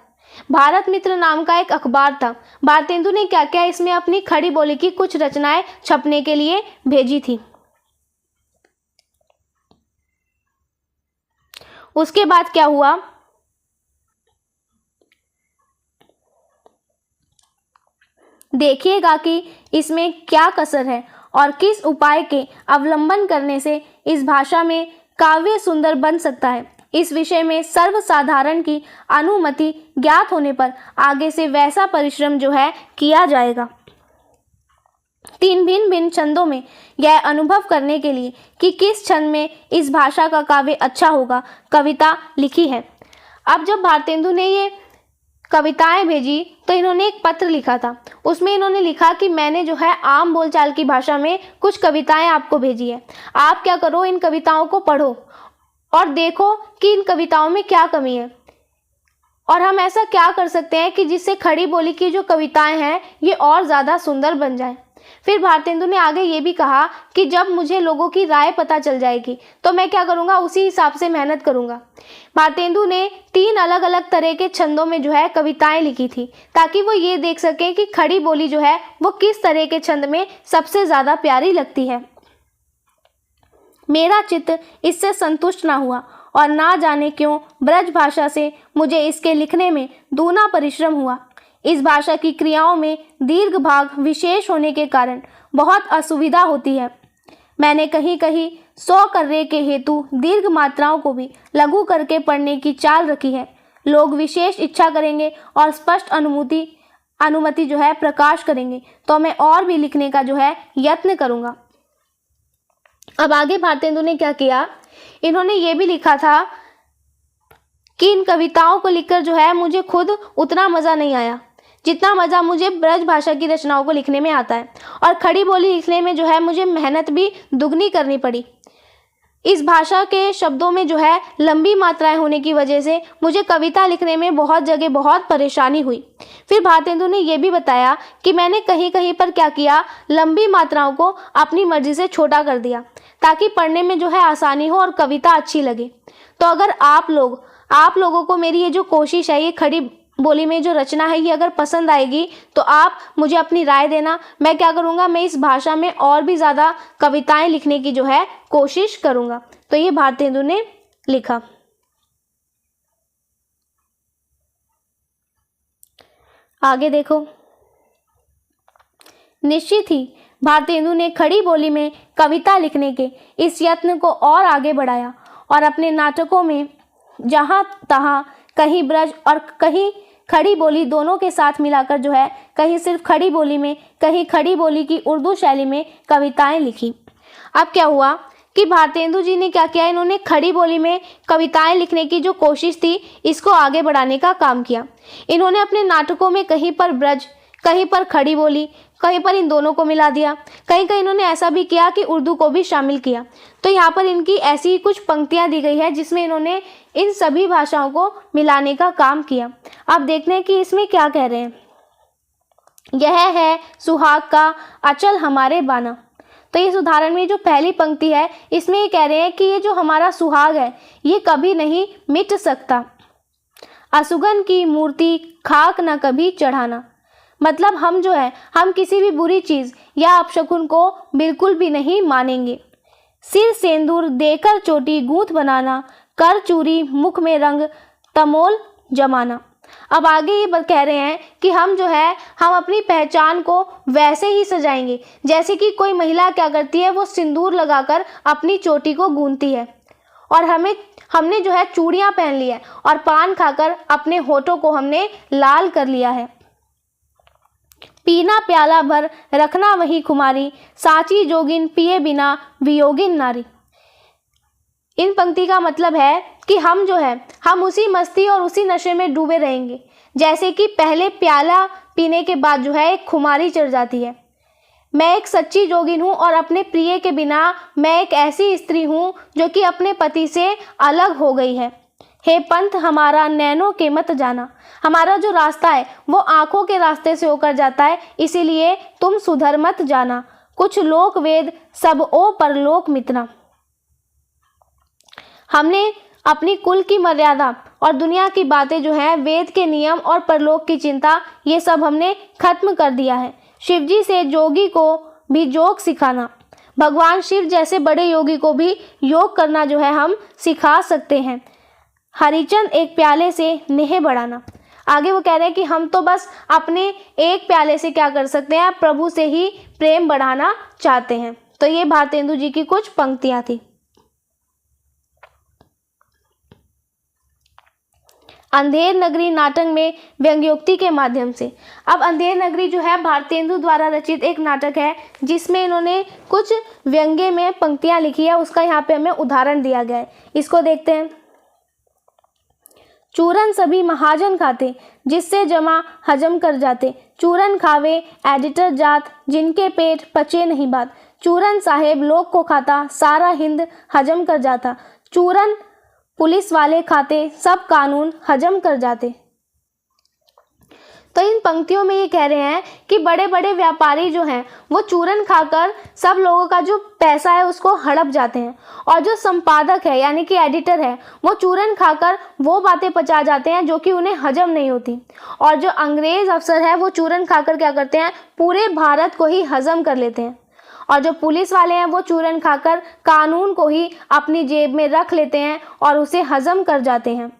A: भारत मित्र नाम का एक अखबार था। भारतेंदु ने क्या किया, इसमें अपनी खड़ी बोली की कुछ रचनाएं छपने के लिए भेजी थी। उसके बाद क्या हुआ, देखिएगा कि इसमें क्या कसर है और किस उपाय के अवलंबन करने से इस भाषा में काव्य सुंदर बन सकता है। इस विषय में सर्वसाधारण की अनुमति ज्ञात होने पर आगे से वैसा परिश्रम जो है किया जाएगा। 3 भिन्न भिन्न छंदों में यह अनुभव करने के लिए कि किस छंद में इस भाषा का काव्य अच्छा होगा, कविता लिखी है। अब जब भारतेंदु ने ये कविताएं भेजी तो इन्होंने एक पत्र लिखा था। उसमें इन्होंने लिखा कि मैंने जो है आम बोलचाल की भाषा में कुछ कविताएं आपको भेजी है। आप क्या करो, इन कविताओं को पढ़ो और देखो कि इन कविताओं में क्या कमी है और हम ऐसा क्या कर सकते हैं कि जिससे खड़ी बोली की जो कविताएं हैं ये और ज़्यादा सुंदर बन जाए। फिर भारतेंदु ने आगे ये भी कहा कि जब मुझे लोगों की राय पता चल जाएगी तो मैं क्या करूँगा, उसी हिसाब से मेहनत करूँगा। भारतेंदु ने 3 अलग अलग तरह के छंदों में जो है कविताएं लिखी थी ताकि वो ये देख सकें कि खड़ी बोली जो है वो किस तरह के छंद में सबसे ज़्यादा प्यारी लगती है। मेरा चित्त इससे संतुष्ट ना हुआ और ना जाने क्यों ब्रज भाषा से मुझे इसके लिखने में दूना परिश्रम हुआ। इस भाषा की क्रियाओं में दीर्घ भाग विशेष होने के कारण बहुत असुविधा होती है। मैंने कहीं कहीं 100 कर्रे के हेतु दीर्घ मात्राओं को भी लघु करके पढ़ने की चाल रखी है। लोग विशेष इच्छा करेंगे और स्पष्ट अनुमति जो है प्रकाश करेंगे तो मैं और भी लिखने का जो है यत्न करूँगा। अब आगे भारतेंदु ने क्या किया, इन्होंने ये भी लिखा था कि इन कविताओं को लिखकर जो है मुझे खुद उतना मज़ा नहीं आया जितना मज़ा मुझे ब्रज भाषा की रचनाओं को लिखने में आता है और खड़ी बोली लिखने में जो है मुझे मेहनत भी दुगनी करनी पड़ी। इस भाषा के शब्दों में जो है लंबी मात्राएं होने की वजह से मुझे कविता लिखने में बहुत जगह बहुत परेशानी हुई। फिर भारतेंदु ने यह भी बताया कि मैंने कहीं कहीं पर क्या किया, लंबी मात्राओं को अपनी मर्जी से छोटा कर दिया ताकि पढ़ने में जो है आसानी हो और कविता अच्छी लगे। तो अगर आप लोगों को मेरी ये जो कोशिश है, ये खड़ी बोली में जो रचना है, ये अगर पसंद आएगी तो आप मुझे अपनी राय देना। मैं क्या करूँगा, मैं इस भाषा में और भी ज़्यादा कविताएं लिखने की जो है कोशिश करूँगा। तो ये भारतेंदु ने लिखा। आगे देखो, निश्चित ही भारतेंदु ने खड़ी बोली में कविता लिखने के इस यत्न को और आगे बढ़ाया और अपने नाटकों में जहाँ तहाँ कहीं ब्रज और कहीं खड़ी बोली दोनों के साथ मिलाकर जो है कहीं सिर्फ खड़ी बोली में, कहीं खड़ी बोली की उर्दू शैली में कविताएं लिखी। अब क्या हुआ कि भारतेंदु जी ने क्या किया, इन्होंने खड़ी बोली में कविताएं लिखने की जो कोशिश थी इसको आगे बढ़ाने का काम किया। इन्होंने अपने नाटकों में कहीं पर ब्रज, कहीं पर खड़ी बोली, कहीं पर इन दोनों को मिला दिया। कहीं कहीं इन्होंने ऐसा भी किया कि उर्दू को भी शामिल किया। तो यहाँ पर इनकी ऐसी कुछ पंक्तियाँ दी गई है जिसमें इन्होंने इन सभी भाषाओं को मिलाने का काम किया। अब देखते हैं कि इसमें क्या कह रहे हैं। यह है सुहाग का अचल हमारे बाना। तो इस उदाहरण में जो पहली पंक्ति है इसमें ये कह रहे हैं कि ये जो हमारा सुहाग है ये कभी नहीं मिट सकता। असुगन की मूर्ति खाक न कभी चढ़ाना। मतलब हम जो है हम किसी भी बुरी चीज़ या अपशकुन को बिल्कुल भी नहीं मानेंगे। सिर सेंदूर देकर चोटी गूंथ बनाना, कर चूरी मुख में रंग, तमोल जमाना। अब आगे ये कह रहे हैं कि हम अपनी पहचान को वैसे ही सजाएंगे जैसे कि कोई महिला क्या करती है, वो सिंदूर लगाकर अपनी चोटी को गूंथती है। और हमने चूड़ियां पहन ली है और पान खाकर अपने होठों को हमने लाल कर लिया है। पीना प्याला भर रखना वही खुमारी, साची जोगिन पिए बिना वियोगिन नारी। इन पंक्ति का मतलब है कि हम उसी मस्ती और उसी नशे में डूबे रहेंगे जैसे कि पहले प्याला पीने के बाद एक खुमारी चढ़ जाती है। मैं एक सच्ची जोगिन हूँ और अपने प्रिय के बिना मैं एक ऐसी स्त्री हूँ जो कि अपने पति से अलग हो गई है। हे पंथ हमारा नैनों के मत जाना, हमारा जो रास्ता है वो आंखों के रास्ते से होकर जाता है, इसीलिए तुम सुधर मत जाना। कुछ लोक वेद सब ओ परलोक मितना। हमने अपनी कुल की मर्यादा और दुनिया की बातें वेद के नियम और परलोक की चिंता, ये सब हमने खत्म कर दिया है। शिव जी से जोगी को भी योग सिखाना, भगवान शिव जैसे बड़े योगी को भी योग करना हम सिखा सकते हैं। हरिचंद एक प्याले से नेह बढ़ाना। आगे वो कह रहे हैं कि हम तो बस अपने एक प्याले से क्या कर सकते हैं, प्रभु से ही प्रेम बढ़ाना चाहते हैं। तो ये भारतेंदु जी की कुछ पंक्तियां थी। अंधेर नगरी नाटक में व्यंग्योक्ति के माध्यम से। अब अंधेर नगरी भारतेंदु द्वारा रचित एक नाटक है जिसमें इन्होंने कुछ व्यंग्य में पंक्तियां लिखी है, उसका यहाँ पे हमें उदाहरण दिया गया है। इसको देखते हैं। चूरन सभी महाजन खाते, जिससे जमा हजम कर जाते। चूरन खावे एडिटर जात, जिनके पेट पचे नहीं बात। चूरन साहेब लोग को खाता, सारा हिंद हजम कर जाता। चूरन पुलिस वाले खाते, सब कानून हजम कर जाते। तो इन पंक्तियों में ये कह रहे हैं कि बड़े बड़े व्यापारी वो चूरन खाकर सब लोगों का जो पैसा है उसको हड़प जाते हैं, और जो संपादक है यानी कि एडिटर है वो चूरन खाकर वो बातें पचा जाते हैं जो कि उन्हें हजम नहीं होती। और जो अंग्रेज अफसर है वो चूरन खाकर क्या करते हैं, पूरे भारत को ही हजम कर लेते हैं। और जो पुलिस वाले हैं वो चूरन खाकर कानून को ही अपनी जेब में रख लेते हैं और उसे हजम कर जाते हैं।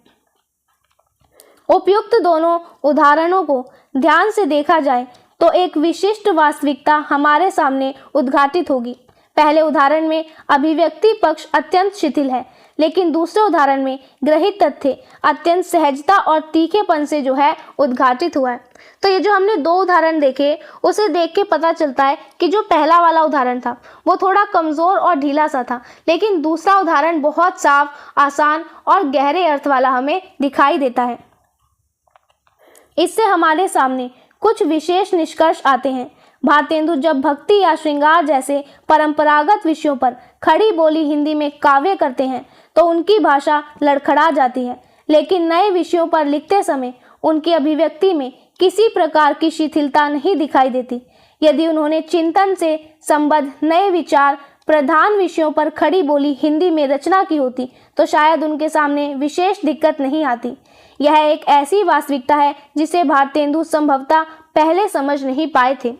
A: उपयुक्त दोनों उदाहरणों को ध्यान से देखा जाए तो एक विशिष्ट वास्तविकता हमारे सामने उद्घाटित होगी। पहले उदाहरण में अभिव्यक्ति पक्ष अत्यंत शिथिल है, लेकिन दूसरे उदाहरण में ग्रहित तथ्य अत्यंत सहजता और तीखेपन से उद्घाटित हुआ है। तो ये जो हमने दो उदाहरण देखे, उसे देख के पता चलता है कि जो पहला वाला उदाहरण था वो थोड़ा कमजोर और ढीला सा था, लेकिन दूसरा उदाहरण बहुत साफ, आसान और गहरे अर्थ वाला हमें दिखाई देता है। इससे हमारे सामने कुछ विशेष निष्कर्ष आते हैं। भारतेंदु जब भक्ति या श्रृंगार जैसे परंपरागत विषयों पर खड़ी बोली हिंदी में काव्य करते हैं तो उनकी भाषा लड़खड़ा जाती है, लेकिन नए विषयों पर लिखते समय उनकी अभिव्यक्ति में किसी प्रकार की शिथिलता नहीं दिखाई देती। यदि उन्होंने चिंतन से संबद्ध नए विचार प्रधान विषयों पर खड़ी बोली हिंदी में रचना की होती तो शायद उनके सामने विशेष दिक्कत नहीं आती। यह एक ऐसी वास्तविकता है जिसे भारतेंदु संभवतः पहले समझ नहीं पाए थे।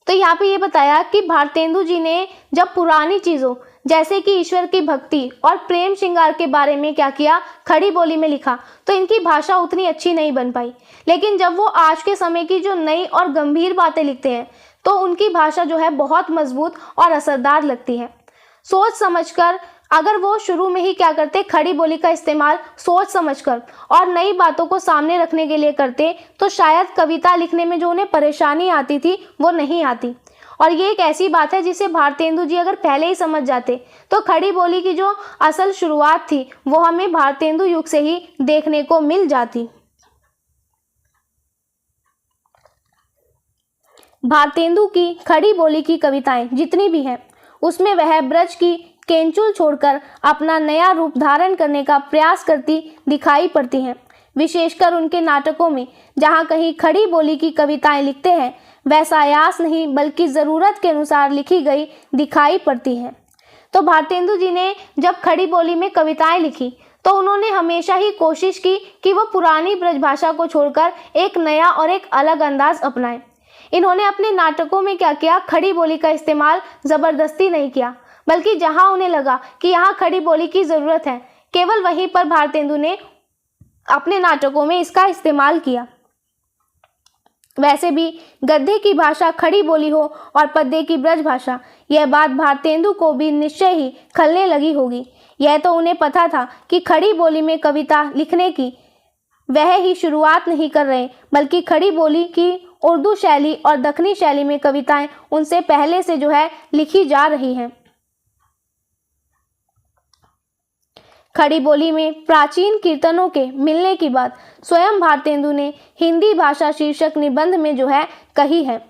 A: तो यहाँ पे ये बताया कि भारतेंदु जी ने जब पुरानी चीज़ों जैसे कि ईश्वर की भक्ति और प्रेम श्रृंगार के बारे में क्या किया, खड़ी बोली में लिखा, तो इनकी भाषा उतनी अच्छी नहीं बन पाई। लेकिन जब वो आज के समय की जो नई और गंभीर बातें लिखते हैं तो उनकी भाषा बहुत मजबूत और असरदार लगती है। सोच समझकर अगर वो शुरू में ही क्या करते, खड़ी बोली का इस्तेमाल सोच समझकर और नई बातों को सामने रखने के लिए करते तो शायद कविता लिखने में जो उन्हें परेशानी आती थी वो नहीं आती। और ये एक ऐसी बात है जिसे भारतेंदु जी अगर पहले ही समझ जाते तो खड़ी बोली की जो असल शुरुआत थी वो हमें भारतेंदु युग से ही देखने को मिल जाती। भारतेंदु की खड़ी बोली की कविताएं जितनी भी हैं उसमें वह ब्रज की केंचुल छोड़कर अपना नया रूप धारण करने का प्रयास करती दिखाई पड़ती हैं। विशेषकर उनके नाटकों में जहाँ कहीं खड़ी बोली की कविताएं लिखते हैं वैसा आयास नहीं बल्कि ज़रूरत के अनुसार लिखी गई दिखाई पड़ती है। तो भारतेंदु जी ने जब खड़ी बोली में कविताएं लिखी तो उन्होंने हमेशा ही कोशिश की कि वो पुरानी ब्रजभाषा को छोड़कर एक नया और एक अलग अंदाज अपनाएं। इन्होंने अपने नाटकों में क्या किया, खड़ी बोली का इस्तेमाल ज़बरदस्ती नहीं किया, बल्कि जहां उन्हें लगा कि यहाँ खड़ी बोली की ज़रूरत है केवल वहीं पर भारतेंदु ने अपने नाटकों में इसका इस्तेमाल किया। वैसे भी गद्य की भाषा खड़ी बोली हो और पद्य की ब्रज भाषा, यह बात भारतेंदु को भी निश्चय ही खलने लगी होगी। यह तो उन्हें पता था कि खड़ी बोली में कविता लिखने की वह ही शुरुआत नहीं कर रहे, बल्कि खड़ी बोली की उर्दू शैली और दक्षिणी शैली में कविताएं उनसे पहले से लिखी जा रही हैं। खड़ी बोली में प्राचीन कीर्तनों के मिलने की बात स्वयं भारतेंदु ने हिंदी भाषा शीर्षक निबंध में कही है।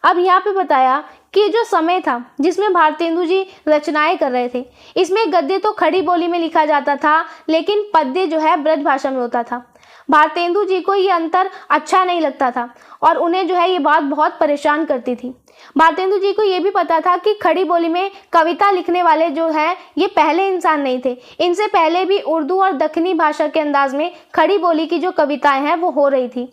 A: अब यहाँ पे बताया कि जो समय था जिसमें भारतेंदु जी रचनाएं कर रहे थे, इसमें गद्य तो खड़ी बोली में लिखा जाता था, लेकिन पद्य ब्रज भाषा में होता था। भारतेंदु जी को ये अंतर अच्छा नहीं लगता था और उन्हें ये बात बहुत परेशान करती थी। भारतेंदु जी को ये भी पता था कि खड़ी बोली में कविता लिखने वाले ये पहले इंसान नहीं थे। इनसे पहले भी उर्दू और दक्षिणी भाषा के अंदाज में खड़ी बोली की जो कविताएं हैं वो हो रही थी।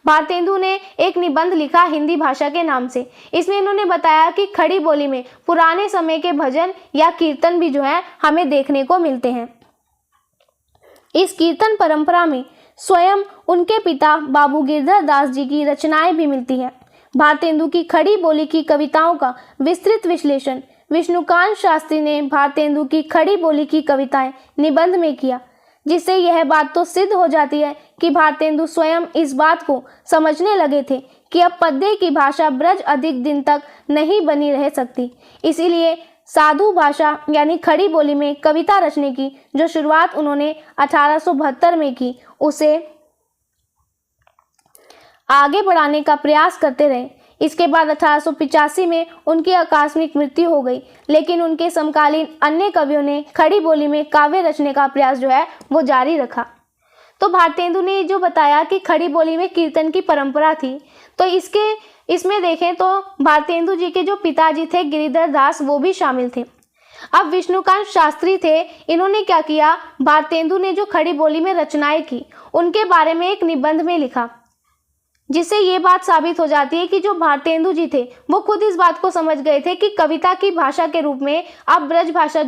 A: भारतेंदु ने एक निबंध लिखा हिंदी भाषा के नाम से। इसमें इन्होंने बताया कि खड़ी बोली में पुराने समय के भजन या कीर्तन भी हमें देखने को मिलते हैं। इस कीर्तन परंपरा में स्वयं उनके पिता बाबू गिरधर दास जी की रचनाएं भी मिलती हैं। भारतेंदु की खड़ी बोली की कविताओं का विस्तृत विश्लेषण विष्णुकांत शास्त्री ने भारतेंदु की खड़ी बोली की कविताएं निबंध में किया, जिससे यह बात तो सिद्ध हो जाती है कि भारतेंदु स्वयं इस बात को समझने लगे थे कि अब पद्य की भाषा ब्रज अधिक दिन तक नहीं बनी रह सकती। इसीलिए साधु भाषा यानी खड़ी बोली में कविता रचने की जो शुरुआत उन्होंने 1872 में की, उसे आगे बढ़ाने का प्रयास करते रहे। इसके बाद 1885 में उनकी आकस्मिक मृत्यु हो गई, लेकिन उनके समकालीन अन्य कवियों ने खड़ी बोली में काव्य रचने का प्रयास वो जारी रखा। तो भारतेंदु ने जो बताया कि खड़ी बोली में कीर्तन की परंपरा थी, तो इसमें देखें तो भारतेंदु जी के जो पिताजी थे गिरिधर दास, वो भी शामिल थे। अब विष्णुकांत शास्त्री थे, इन्होंने क्या किया, भारतेंदु ने जो खड़ी बोली में रचनाएं की उनके बारे में एक निबंध में लिखा, जिससे ये बात साबित हो जाती है कि जो भारतेंदु जी थे वो खुद इस बात को समझ गए थे कि कविता की भाषा के रूप में अब ब्रज भाषा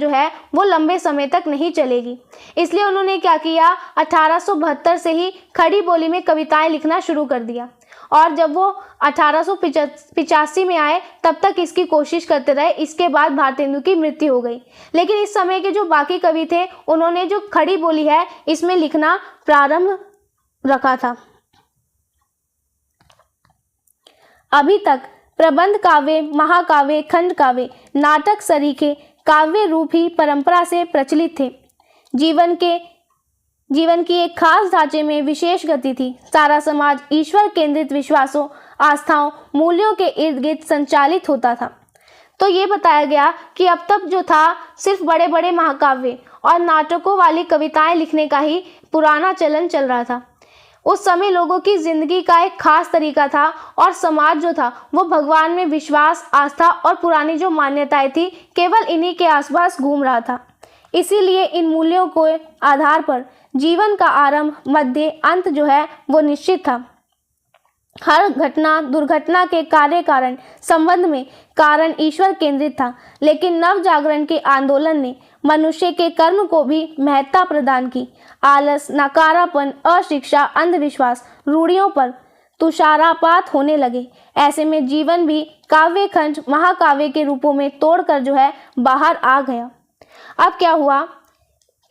A: वो लंबे समय तक नहीं चलेगी। इसलिए उन्होंने क्या किया, 1872 से ही खड़ी बोली में कविताएं लिखना शुरू कर दिया और जब वो 1885 में आए तब तक इसकी कोशिश करते रहे। इसके बाद भारतेंदु की मृत्यु हो गई, लेकिन इस समय के जो बाकी कवि थे उन्होंने जो खड़ी बोली है इसमें लिखना प्रारंभ रखा था। अभी तक प्रबंध काव्य, महाकाव्य, खंड काव्य, नाटक सरीखे काव्य रूप ही परंपरा से प्रचलित थे। जीवन की एक खास ढांचे में विशेष गति थी। सारा समाज ईश्वर केंद्रित विश्वासों, आस्थाओं, मूल्यों के इर्द गिर्द संचालित होता था। तो ये बताया गया कि अब तक जो था सिर्फ बड़े बड़े महाकाव्य और नाटकों वाली कविताएं लिखने का ही पुराना चलन चल रहा था। उस समय लोगों की जिंदगी का एक खास तरीका था और समाज जो था वो भगवान में विश्वास, आस्था और पुरानी जो मान्यताएं थी केवल इन्हीं के आसपास घूम रहा था। इसीलिए इन मूल्यों के आधार पर जीवन का आरंभ, मध्य, अंत वो निश्चित था। हर घटना, दुर्घटना के कार्य कारण संबंध में कारण ईश्वर केंद्रित था, लेकिन नव जागरण के आंदोलन ने मनुष्य के कर्म को भी महत्ता प्रदान की। आलस, नकारापन, अशिक्षा, अंधविश्वास, रूढ़ियों पर तुषारपात होने लगे। ऐसे में जीवन भी काव्य खंड, महाकाव्य के रूपों में तोड़कर बाहर आ गया। अब क्या हुआ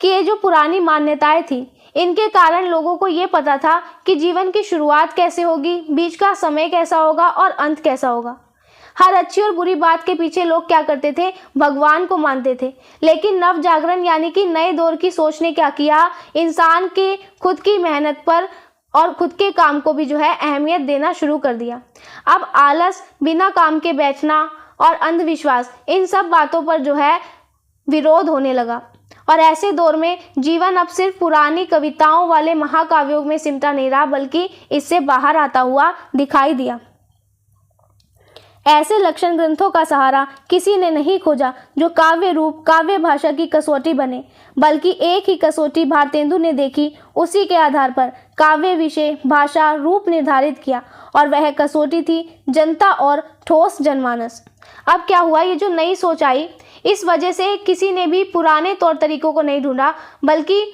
A: कि ये जो पुरानी मान्यताएं थी इनके कारण लोगों को ये पता था कि जीवन की शुरुआत कैसे होगी, बीच का समय कैसा होगा और अंत कैसा होगा। हर अच्छी और बुरी बात के पीछे लोग क्या करते थे, भगवान को मानते थे। लेकिन नव जागरण यानी कि नए दौर की सोच ने क्या किया, इंसान के खुद की मेहनत पर और खुद के काम को भी अहमियत देना शुरू कर दिया। अब आलस, बिना काम के बैठना और अंधविश्वास, इन सब बातों पर विरोध होने लगा और ऐसे दौर में जीवन अब सिर्फ पुरानी कविताओं वाले महाकाव्यों में सिमटा नहीं रहा, बल्कि इससे बाहर आता हुआ दिखाई दिया। ऐसे लक्षण ग्रंथों का सहारा किसी ने नहीं खोजा जो काव्य रूप, काव्य भाषा की कसौटी बने, बल्कि एक ही कसौटी भारतेंदु ने देखी, उसी के आधार पर काव्य विषय, भाषा, रूप निर्धारित किया और वह कसौटी थी जनता और ठोस जनमानस। अब क्या हुआ, ये जो नई सोच आई, इस वजह से किसी ने भी पुराने तौर तरीकों को नहीं ढूंढा, बल्कि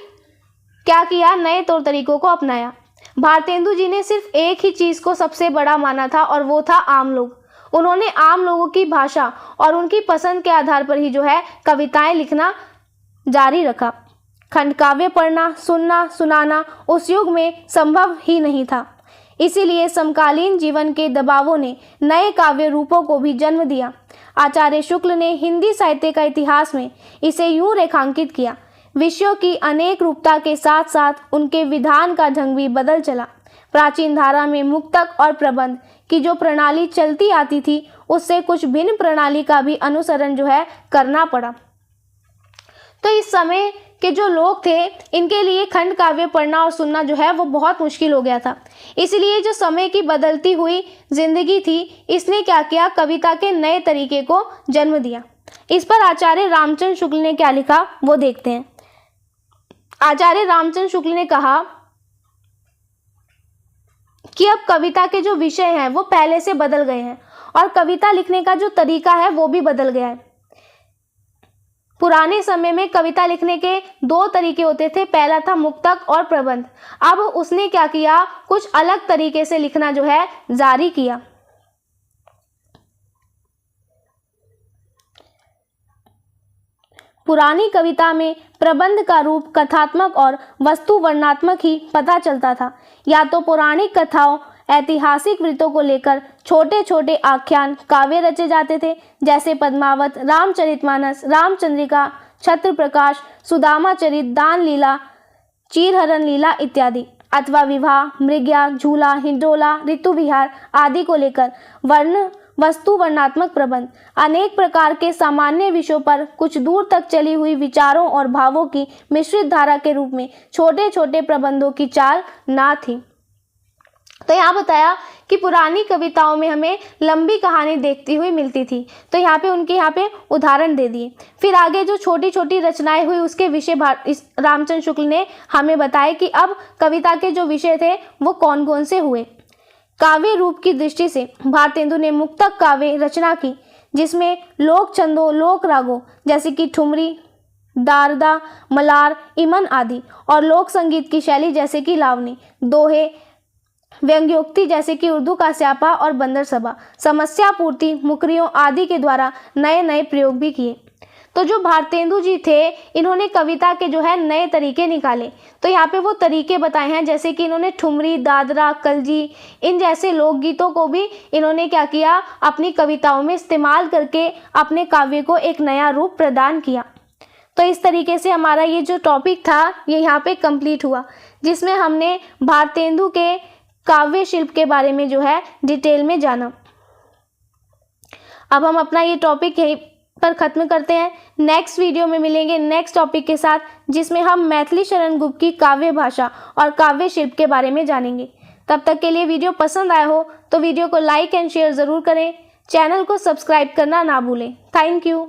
A: क्या किया, नए तौर तरीकों को अपनाया। भारतेंदु जी ने सिर्फ एक ही चीज को सबसे बड़ा माना था और वो था आम लोग। उन्होंने आम लोगों की भाषा और उनकी पसंद के आधार पर ही जो है कविताएं लिखना जारी रखा। खंड काव्य पढ़ना, सुनना, सुनाना उस युग में संभव ही नहीं था। इसीलिए समकालीन जीवन के दबावों ने नए काव्य रूपों को भी जन्म दिया। आचार्य शुक्ल ने हिंदी साहित्य का इतिहास में इसे यूं रेखांकित किया, विषयों की अनेक रूपता के साथ साथ उनके विधान का ढंग भी बदल चला। प्राचीन धारा में मुक्तक और प्रबंध की जो प्रणाली चलती आती थी, उससे कुछ भिन्न प्रणाली का भी अनुसरण जो है करना पड़ा। तो इस समय के जो लोग थे, इनके लिए खंड काव्य पढ़ना और सुनना जो है वो बहुत मुश्किल हो गया था। इसलिए जो समय की बदलती हुई जिंदगी थी, इसने क्या किया, कविता के नए तरीके को जन्म दिया। इस पर आचार्य रामचंद्र शुक्ल ने क्या लिखा वो देखते हैं। आचार्य रामचंद्र शुक्ल ने कहा कि अब कविता के जो विषय हैं वो पहले से बदल गए हैं और कविता लिखने का जो तरीका है वो भी बदल गया है। पुराने समय में कविता लिखने के दो तरीके होते थे, पहला था मुक्तक और प्रबंध। अब उसने क्या किया, कुछ अलग तरीके से लिखना जो है जारी किया। पुरानी कविता में प्रबंध का रूप कथात्मक और वस्तु वर्णनात्मक ही पता चलता था। या तो पौराणिक कथाओं, ऐतिहासिक वृत्तों को लेकर छोटे छोटे आख्यान काव्य रचे जाते थे, जैसे पद्मावत, रामचरितमानस, रामचंद्रिका, छत्र प्रकाश, सुदामा चरित, दान लीला, चीरहरण लीला इत्यादि, अथवा विवाह, मृग्या, झूला, हिंडोला, ऋतु विहार आदि को लेकर वस्तु वर्णनात्मक प्रबंध। अनेक प्रकार के सामान्य विषयों पर कुछ दूर तक चली हुई विचारों और भावों की मिश्रित धारा के रूप में छोटे छोटे प्रबंधों की चाल ना थी। तो यहाँ बताया कि पुरानी कविताओं में हमें लंबी कहानी देखती हुई मिलती थी, तो यहाँ पे उनके यहाँ पे उदाहरण दे दिए। फिर आगे जो छोटी छोटी रचनाएं हुई उसके विषय रामचंद्र शुक्ल ने हमें बताया कि अब कविता के जो विषय थे वो कौन कौन से हुए। काव्य रूप की दृष्टि से भारतेंदु ने मुक्तक काव्य रचना की, जिसमें लोक छंदों, लोक रागों जैसे कि ठुमरी, दारदा, मलार, इमन आदि, और लोक संगीत की शैली जैसे कि लावनी, दोहे, व्यंग्योक्ति जैसे कि उर्दू का स्यापा और बंदर सभा, समस्या पूर्ति, मुकरियों आदि के द्वारा नए नए प्रयोग भी किए। तो जो भारतेंदु जी थे, इन्होंने कविता के जो है नए तरीके निकाले। तो यहाँ पे वो तरीके बताए हैं, जैसे कि इन्होंने ठुमरी, दादरा, कलजी, इन जैसे लोकगीतों को भी इन्होंने क्या किया, अपनी कविताओं में इस्तेमाल करके अपने काव्य को एक नया रूप प्रदान किया। तो इस तरीके से हमारा ये जो टॉपिक था ये यहाँ पे कंप्लीट हुआ, जिसमें हमने भारतेंदु के काव्य शिल्प के बारे में जो है डिटेल में जाना। अब हम अपना ये टॉपिक यहीं पर खत्म करते हैं। नेक्स्ट वीडियो में मिलेंगे नेक्स्ट टॉपिक के साथ, जिसमें हम मैथिली शरण गुप्त की काव्य भाषा और काव्य शिल्प के बारे में जानेंगे। तब तक के लिए वीडियो पसंद आया हो तो वीडियो को लाइक एंड शेयर ज़रूर करें। चैनल को सब्सक्राइब करना ना भूलें। Thank you.